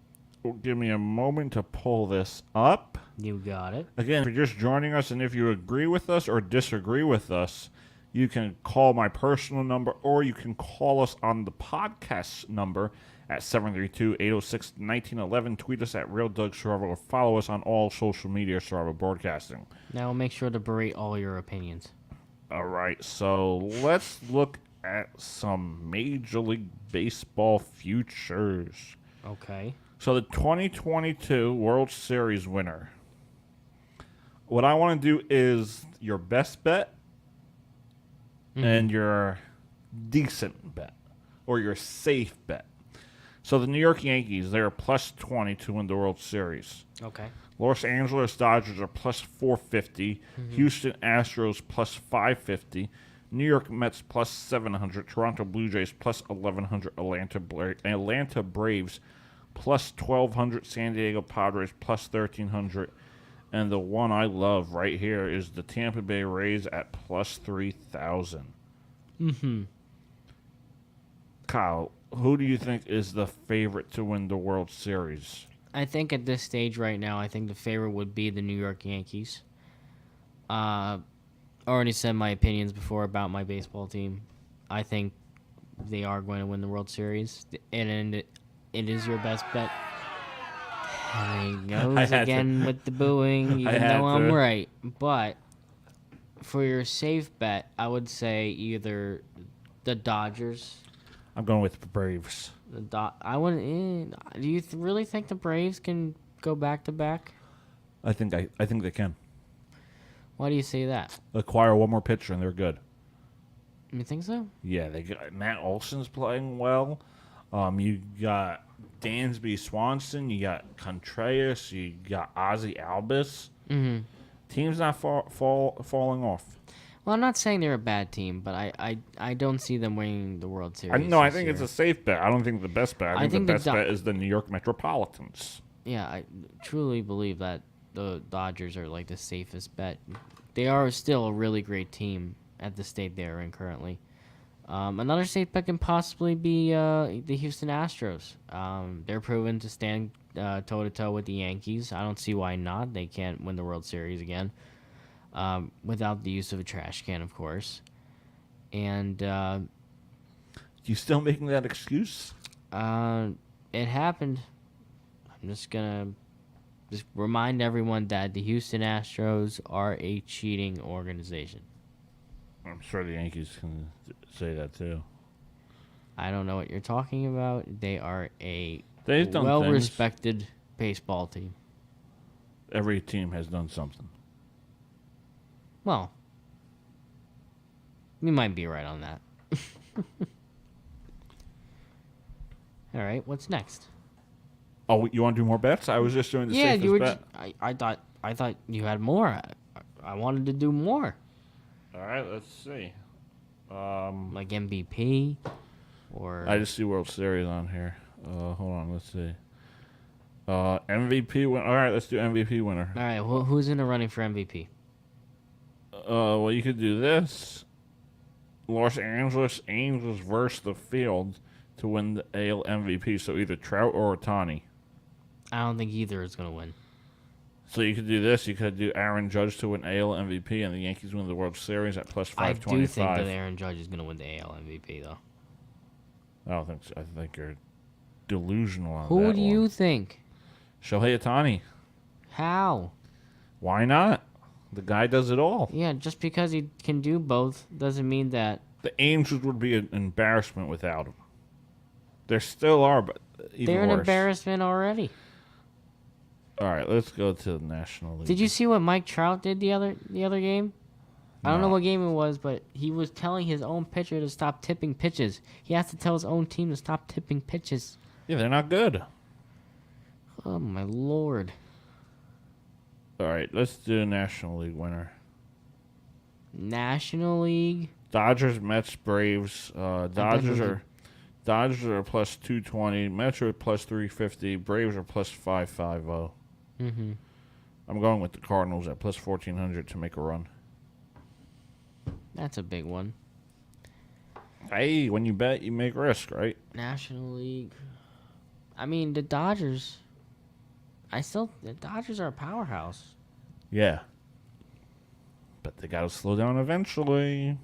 give me a moment to pull this up. You got it. Again, if you're just joining us, and if you agree with us or disagree with us, you can call my personal number, or you can call us on the podcast number at 732-806-1911. Tweet us at RealDougSaravo or follow us on all social media, Saravo Broadcasting. Now make sure to berate all your opinions. All right, so let's look at some Major League Baseball futures. Okay. So the 2022 World Series winner. What I want to do is your best bet, and your decent bet, or your safe bet. So the New York Yankees, they're plus 20 to win the World Series. Okay. Los Angeles Dodgers are plus 450. Houston Astros plus 550. New York Mets plus 700. Toronto Blue Jays plus 1100. Atlanta Braves plus 1200. San Diego Padres plus 1300. And the one I love right here is the Tampa Bay Rays at plus 3,000. Kyle, who do you think is the favorite to win the World Series? I think at this stage right now, I think the favorite would be the New York Yankees. Already said my opinions before about my baseball team. I think they are going to win the World Series, and it is your best bet. And he goes again with the booing, even though I'm right. But for your safe bet, I would say either the Dodgers. I'm going with the Braves. I wouldn't. Do you really think the Braves can go back to back? I think they can. Why do you say that? Acquire one more pitcher and they're good. You think so? Yeah, they got Matt Olson's playing well. You got Dansby Swanson, you got Contreras, you got Ozzie Albus. Team's not falling off. Well, I'm not saying they're a bad team, but I don't see them winning the World Series. I think it's a safe bet. I don't think the best bet. I think the best bet is the New York Metropolitans. Yeah, I truly believe that the Dodgers are like the safest bet. They are still a really great team at the state they're in currently. Another safe bet can possibly be the Houston Astros. They're proven to stand toe-to-toe with the Yankees. I don't see why not. They can't win the World Series again without the use of a trash can, of course. And You still making that excuse? it happened. I'm just going to remind everyone that the Houston Astros are a cheating organization. I'm sure the Yankees can say that too. I don't know what you're talking about. They are a They've done well-respected baseball team. Every team has done something. Well, we might be right on that. All right, what's next? Oh, you want to do more bets? I was just doing the Yeah, safest you were. bet. I thought you had more. I wanted to do more. All right, let's see. Like MVP, or I just see World Series on here. Hold on, let's see. MVP win. All right, let's do MVP winner. All right, who's in the running for MVP? Well, you could do this. Los Angeles Angels versus the Field to win the AL MVP. So either Trout or Ohtani. I don't think either is going to win. So you could do this. You could do Aaron Judge to win AL MVP, and the Yankees win the World Series at plus 525. I do think that Aaron Judge is going to win the AL MVP, though. I don't think so. I think you're delusional on that. Who do you think? Shohei Ohtani. How? Why not? The guy does it all. Yeah, just because he can do both doesn't mean that... The Angels would be an embarrassment without him. There still are, but even they're an worse. embarrassment already. All right, let's go to the National League. Did you see what Mike Trout did the other game? I don't know what game it was, but he was telling his own pitcher to stop tipping pitches. He has to tell his own team to stop tipping pitches. Yeah, they're not good. Oh, my Lord. All right, let's do National League winner. National League? Dodgers, Mets, Braves. Dodgers are plus 220. Mets are plus 350. Braves are plus 550. Mm-hmm. I'm going with the Cardinals at plus 1400 to make a run. That's a big one. Hey, when you bet, you make risk, right? National League. I mean, the Dodgers. The Dodgers are a powerhouse. Yeah. But they got to slow down eventually.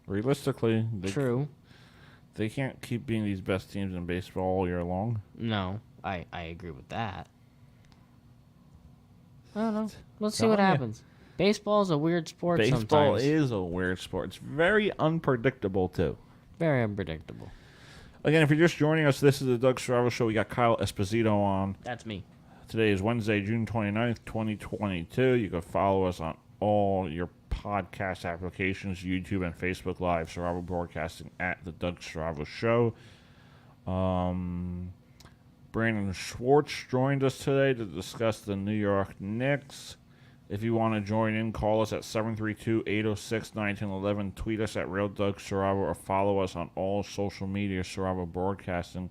Realistically. True. They can't keep being these best teams in baseball all year long. No, I agree with that. I don't know. Let's see what happens. Baseball is a weird sport sometimes. Baseball is a weird sport. It's very unpredictable, too. Very unpredictable. Again, if you're just joining us, this is the Doug Stravo Show. We got Kyle Esposito on. That's me. Today is Wednesday, June 29th, 2022. You can follow us on all your podcast applications, YouTube and Facebook Live, Stravo Broadcasting at the Doug Stravo Show. Brandon Schwartz joined us today to discuss the New York Knicks. If you want to join in, call us at 732-806-1911. Tweet us at Real Doug Stravo or follow us on all social media, Stravo Broadcasting.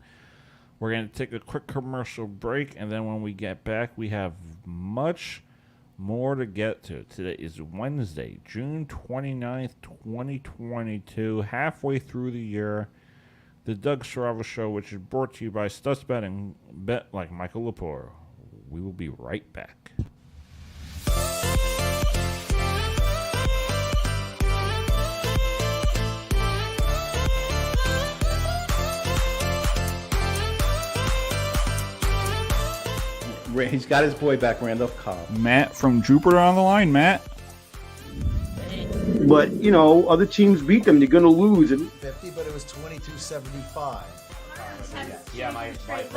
We're going to take a quick commercial break, and then when we get back, we have much more to get to. Today is Wednesday, June 29th, 2022, halfway through the year. The Doug Stravo Show, which is brought to you by Stutz Betting. Bet like Michael Lepore. We will be right back. He's got his boy back, Randolph Cobb. Matt from Jupiter on the line. Matt. But, you know, other teams beat them. They're going to lose. And 50, but it was 22.75. Yeah, my Hey,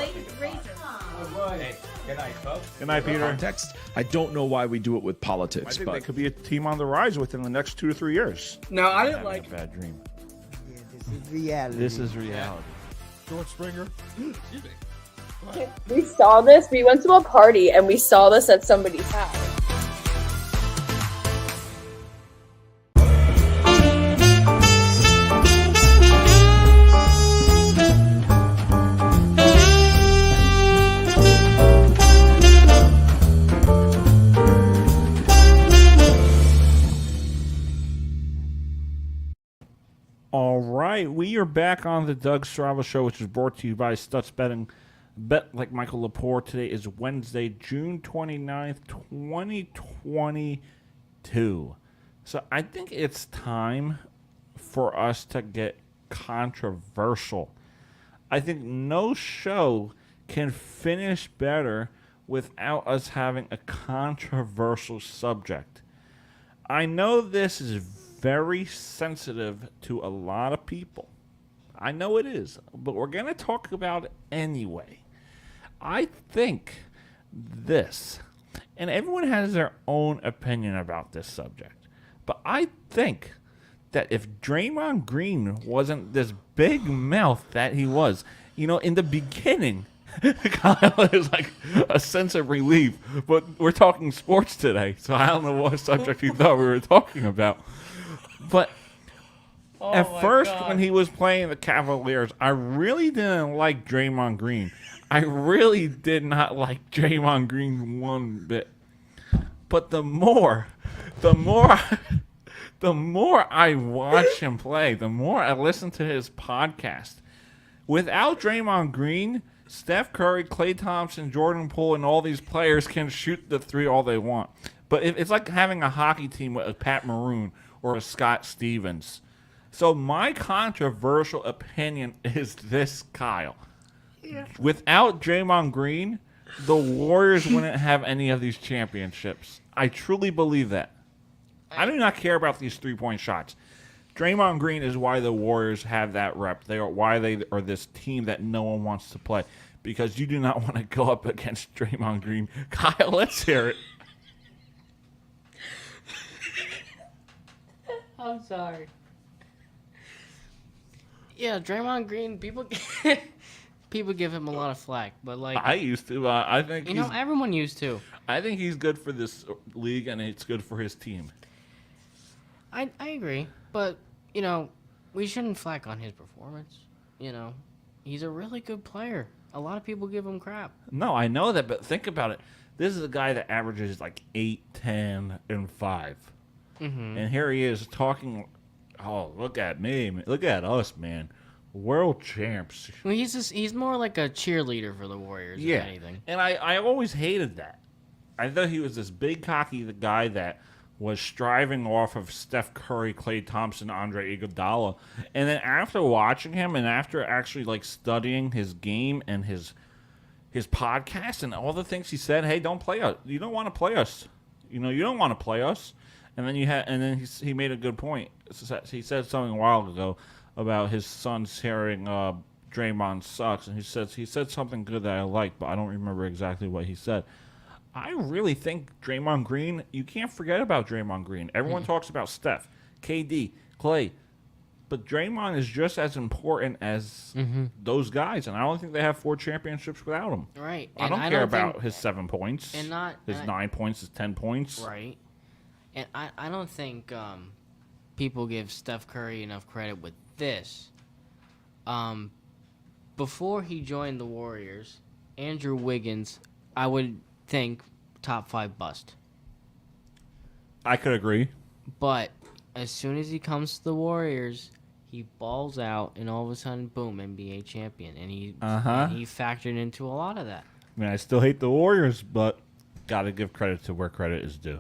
good night, folks. Good night, Peter. Context. I don't know why we do it with I politics, think but they could be a team on the rise within the next 2 to 3 years. No, I didn't Having like. a bad dream. Yeah, this is reality. this is reality. George Springer. We saw this. We went to a party and we saw this at somebody's house. All right, we are back on the Doug Strava Show, which is brought to you by Stutz Betting. Bet like Michael Lepore. Today is Wednesday, June 29th, 2022. So I think it's time for us to get controversial. I think no show can finish better without us having a controversial subject. I know this is very sensitive to a lot of people. I know it is, but we're going to talk about it anyway. I think this, and everyone has their own opinion about this subject, but I think that if Draymond Green wasn't this big mouth that he was, in the beginning, Kyle is like a sense of relief, but we're talking sports today, so I don't know what subject you thought we were talking about. But at first, when he was playing the Cavaliers, I really didn't like Draymond Green. I really did not like Draymond Green one bit. But the more I watch him play, the more I listen to his podcast. Without Draymond Green, Steph Curry, Klay Thompson, Jordan Poole, and all these players can shoot the three all they want. But it's like having a hockey team with a Pat Maroon or a Scott Stevens. So my controversial opinion is this, Kyle. Yeah. Without Draymond Green, the Warriors wouldn't have any of these championships. I truly believe that. I do not care about these three-point shots. Draymond Green is why the Warriors have that rep. Why they are this team that no one wants to play. Because you do not want to go up against Draymond Green. Kyle, let's hear it. I'm sorry. Yeah, Draymond Green, people give him a lot of flack, but I used to. I think everyone used to. I think he's good for this league, and it's good for his team. I agree, but we shouldn't flack on his performance. He's a really good player. A lot of people give him crap. No, I know that, but think about it. This is a guy that averages like 8, 10, and 5. Mm-hmm. And here he is talking, oh, look at me. Look at us, man. World champs. Well, he's more like a cheerleader for the Warriors than anything. And I always hated that. I thought he was this big, cocky guy that was striving off of Steph Curry, Klay Thompson, Andre Iguodala. And then after watching him and after actually studying his game and his podcast and all the things he said, hey, don't play us. You don't want to play us. You don't want to play us. And then he made a good point. He said something a while ago about his son's hearing Draymond sucks, and he said something good that I liked, but I don't remember exactly what he said. I really think Draymond Green, you can't forget about Draymond Green. Everyone talks about Steph, KD, Klay, but Draymond is just as important as those guys, and I don't think they have 4 championships without him. Right. I don't care about his 7 points, his 9 points, his 10 points. Right. And I don't think people give Steph Curry enough credit with this. Before he joined the Warriors, Andrew Wiggins, I would think top 5 bust. I could agree. But as soon as he comes to the Warriors, he balls out, and all of a sudden, boom, NBA champion. And he factored into a lot of that. I mean, I still hate the Warriors, but got to give credit to where credit is due.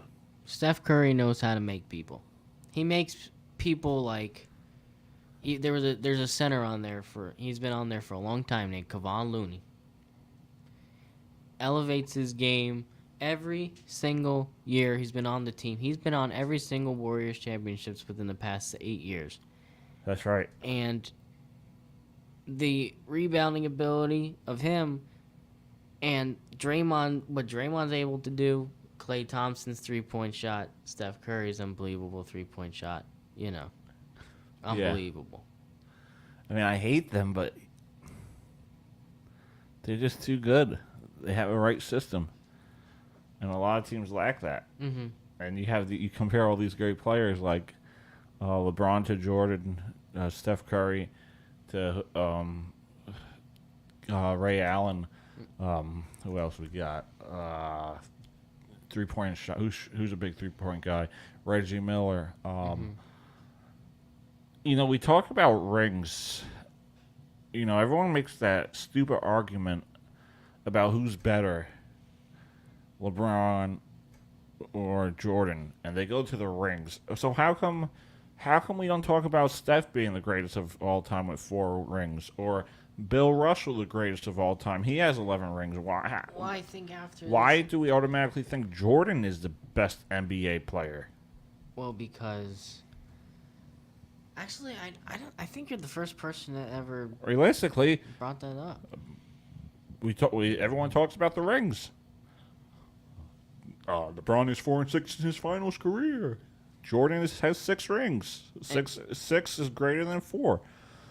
Steph Curry knows how to make people. He makes people there's a center on there he's been on there for a long time named Kevon Looney. Elevates his game every single year he's been on the team. He's been on every single Warriors championships within the past 8 years. That's right. And the rebounding ability of him and Draymond, what Draymond's able to do, Klay Thompson's 3-point shot, Steph Curry's unbelievable 3-point shot, unbelievable. I mean, I hate them, but they're just too good. They have a right system, and a lot of teams lack that. Mm-hmm. And you compare all these great players like LeBron to Jordan, Steph Curry to Ray Allen. Who else we got? 3-point shot. Who's a big 3-point guy? Reggie Miller. we talk about rings. Everyone makes that stupid argument about who's better, LeBron or Jordan, and they go to the rings. So how come we don't talk about Steph being the greatest of all time with 4 rings, or Bill Russell the greatest of all time? He has 11 rings. Why? Well, I think after Why do we automatically think Jordan is the best NBA player? Well, because actually, I think you're the first person that ever Realistically, brought that up. Everyone talks about the rings. LeBron is 4-6 in his finals career. Jordan has 6 rings. Six is greater than 4.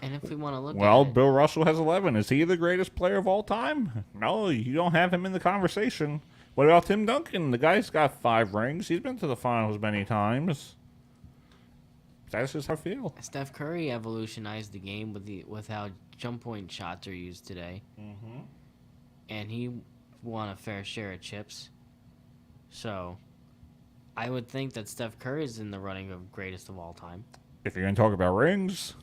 And if we want to look Well, at it, Bill Russell has 11. Is he the greatest player of all time? No, you don't have him in the conversation. What about Tim Duncan? The guy's got 5 rings. He's been to the finals many times. That's just how I feel. Steph Curry evolutionized the game with how jump point shots are used today. Mm-hmm. And he won a fair share of chips. So, I would think that Steph Curry is in the running of greatest of all time. If you're going to talk about rings,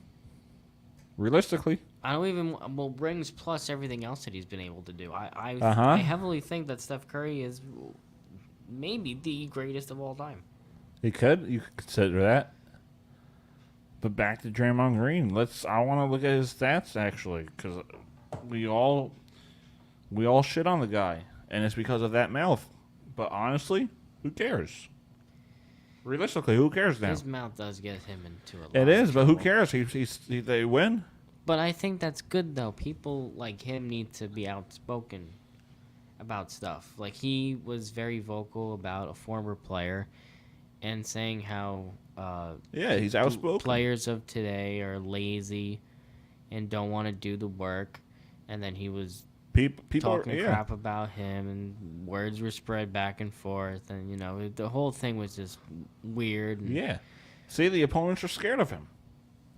realistically. I don't even... Well, rings plus everything else that he's been able to do. I heavily think that Steph Curry is maybe the greatest of all time. You could consider that. But back to Draymond Green. I want to look at his stats, actually, because we all shit on the guy, and it's because of that mouth. But honestly, who cares? Realistically, who cares now? His mouth does get him into a lot It is, of but who trouble. cares? They win. But I think that's good, though. People like him need to be outspoken about stuff. Like, he was very vocal about a former player and saying how he's outspoken. Players of today are lazy and don't want to do the work. And then he was people talking crap about him, and words were spread back and forth. And, the whole thing was just weird. And See, the opponents are scared of him.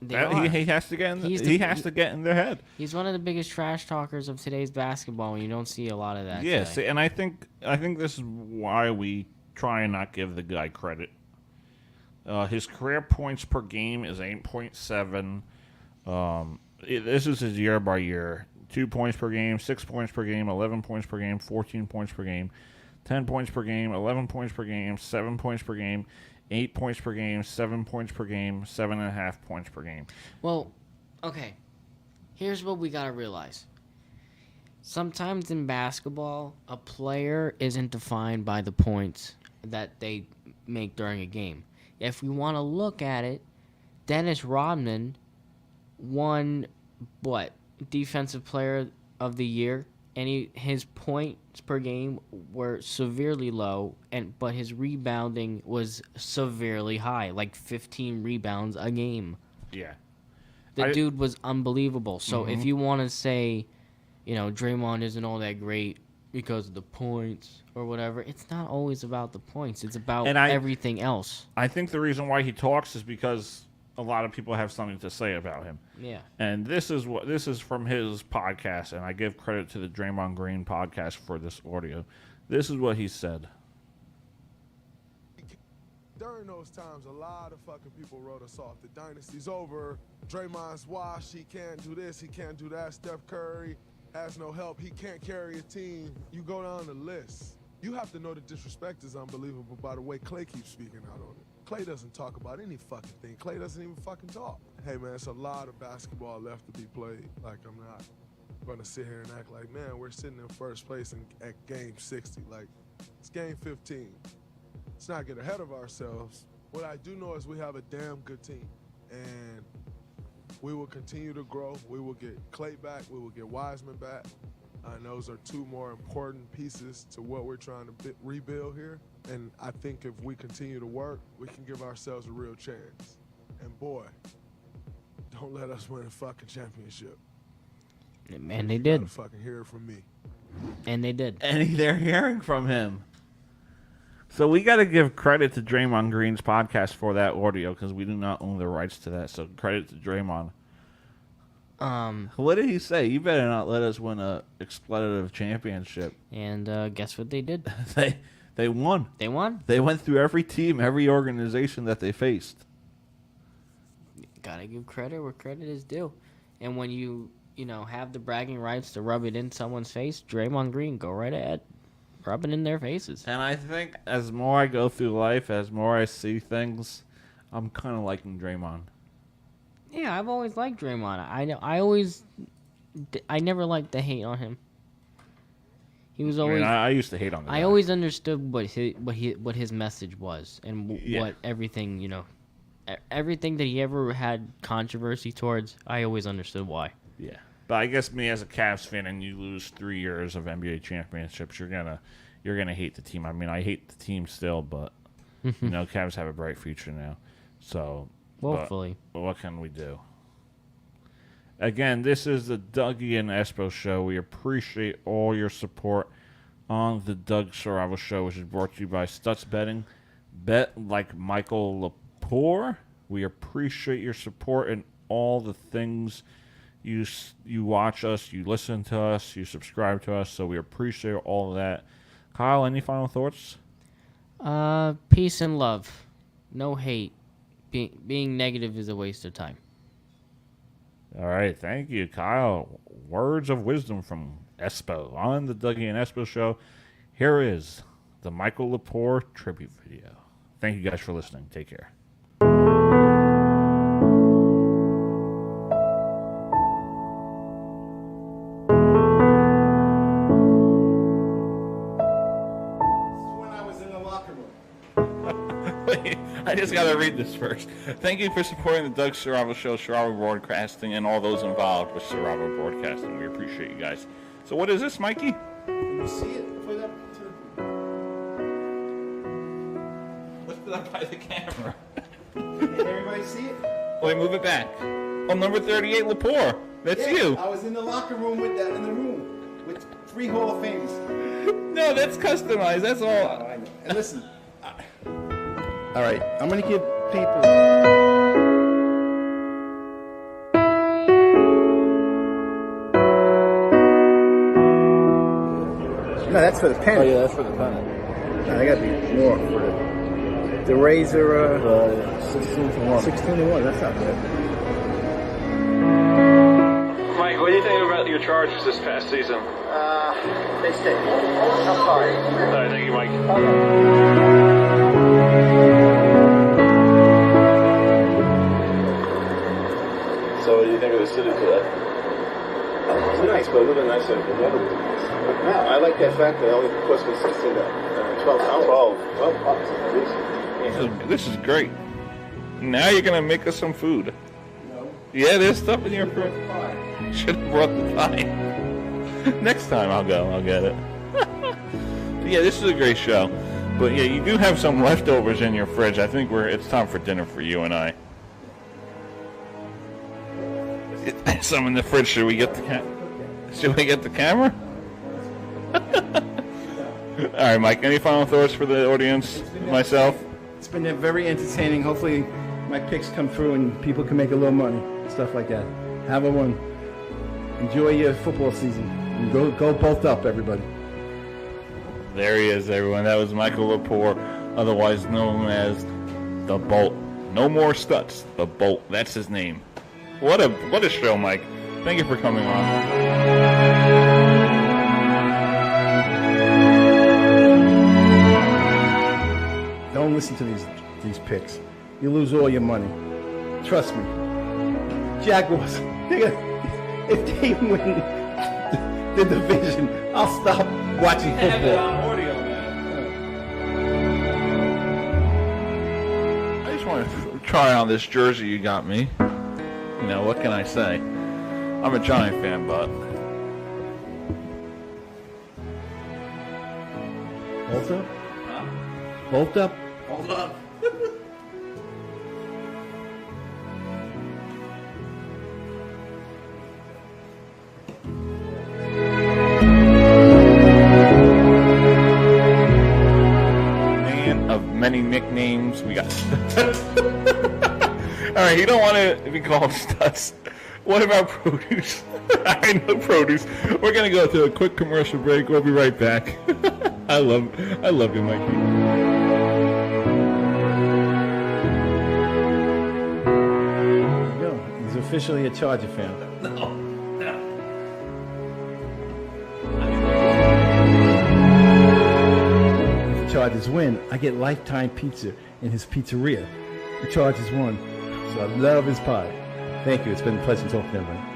He has to get in their head. He's one of the biggest trash talkers of today's basketball, and you don't see a lot of that. Yeah, today. and I think this is why we try and not give the guy credit. His career points per game is 8.7. This is his year by year. 2 points per game, 6 points per game, 11 points per game, 14 points per game, 10 points per game, 11 points per game, 7 points per game, 8 points per game, 7 points per game, 7.5 points per game. Well, okay. Here's what we gotta realize. Sometimes in basketball, a player isn't defined by the points that they make during a game. If we want to look at it, Dennis Rodman won, Defensive Player of the Year, and his points per game were severely low, but his rebounding was severely high, like 15 rebounds a game. Yeah. The dude was unbelievable. So if you want to say, Draymond isn't all that great because of the points or whatever, it's not always about the points. It's about everything else. I think the reason why he talks is because a lot of people have something to say about him. Yeah. And this is from his podcast, and I give credit to the Draymond Green podcast for this audio. This is what he said. During those times, a lot of fucking people wrote us off. The dynasty's over. Draymond's washed. He can't do this. He can't do that. Steph Curry has no help. He can't carry a team. You go down the list. You have to know the disrespect is unbelievable by the way Clay keeps speaking out on it. Clay doesn't talk about any fucking thing. Clay doesn't even fucking talk. Hey, man, it's a lot of basketball left to be played. Like, I'm not going to sit here and act like, man, we're sitting in first place at game 60. Like, it's game 15. Let's not get ahead of ourselves. What I do know is we have a damn good team. And we will continue to grow. We will get Clay back. We will get Wiseman back. And those are 2 more important pieces to what we're trying to rebuild here. And I think if we continue to work, we can give ourselves a real chance. And boy, don't let us win a fucking championship. And they did. You gotta fucking hear it from me. And they did. And they're hearing from him. So we got to give credit to Draymond Green's podcast for that audio because we do not own the rights to that. So credit to Draymond. What did he say? You better not let us win a expletive championship. And guess what they did? They won. They won? They went through every team, every organization that they faced. gotta give credit where credit is due. And when you have the bragging rights to rub it in someone's face, Draymond Green, go right ahead. Rub it in their faces. And I think as more I go through life, as more I see things, I'm kind of liking Draymond. Yeah, I've always liked Draymond. I never liked the hate on him. He was always. I used to hate on him. I always understood what his message was and what everything everything that he ever had controversy towards. I always understood why. Yeah, but I guess me as a Cavs fan, and you lose 3 years of NBA championships, you're gonna hate the team. I mean, I hate the team still, but Cavs have a bright future now. So hopefully, but what can we do? Again, this is the Dougie and Espo Show. We appreciate all your support on the Doug Saravo Show, which is brought to you by Stutz Betting. Bet like Michael Lepore. We appreciate your support and all the things you watch us, you listen to us, you subscribe to us. So we appreciate all of that. Kyle, any final thoughts? Peace and love. No hate. Being negative is a waste of time. All right, thank you, Kyle. Words of wisdom from Espo on the Dougie and Espo Show. Here is the Michael Lepore tribute video. Thank you guys for listening. Take care. I just got to read this first. Thank you for supporting the Doug Saravo Show, Saravo Broadcasting, and all those involved with Saravo Broadcasting. We appreciate you guys. So what is this, Mikey? Can you see it? Put it up to Lift it up by the camera. Can everybody see it? Wait, move it back. Oh, number 38, Lepore. That's you. I was in the locker room with with 3 Hall of Famers. No, that's customized. That's all. Oh, I know. And listen. All right, I'm going to give people... No, that's for the pen. Oh, yeah, that's for the pen. No, they got to be more for the Razor... 16-1. 16-1, that's not bad. Mike, what do you think about your Chargers this past season? They stink. I'm sorry. All right, thank you, Mike. So what do you think of the city today? It's nice, but a little nicer than the weather was nice. No, I like that fact that it only cost me $12. $12. This is great. Now you're going to make us some food. No. Yeah, there's stuff in your fridge. Should have brought the pie. Next time I'll get it. Yeah, this is a great show. But yeah, you do have some leftovers in your fridge. I think it's time for dinner for you and I. Some in the fridge. Should we get the camera? All right, Mike. Any final thoughts for the audience? Myself. It's been very entertaining. Hopefully, my picks come through and people can make a little money, stuff like that. Have a one. Enjoy your football season. And go both up, everybody. There he is, everyone. That was Michael Lepore, otherwise known as the Bolt. No more Stutz. The Bolt. That's his name. What a show, Mike. Thank you for coming on. Don't listen to these picks. You lose all your money. Trust me. Jaguars, if they win the division, I'll stop watching football. Have it on audio, man. I just want to try on this jersey you got me. You know, what can I say? I'm a Giant fan, but... Hold up. Hold up. Hold up. Man of many nicknames. We got... All right, you don't want to be called Stutz. What about produce? I know produce. We're gonna go to a quick commercial break. We'll be right back. I love you, Mikey. officially a Charger fan. No. If the Chargers win, I get lifetime pizza in his pizzeria. The Chargers won, so I love his pie. Thank you. It's been a pleasure talking to everyone.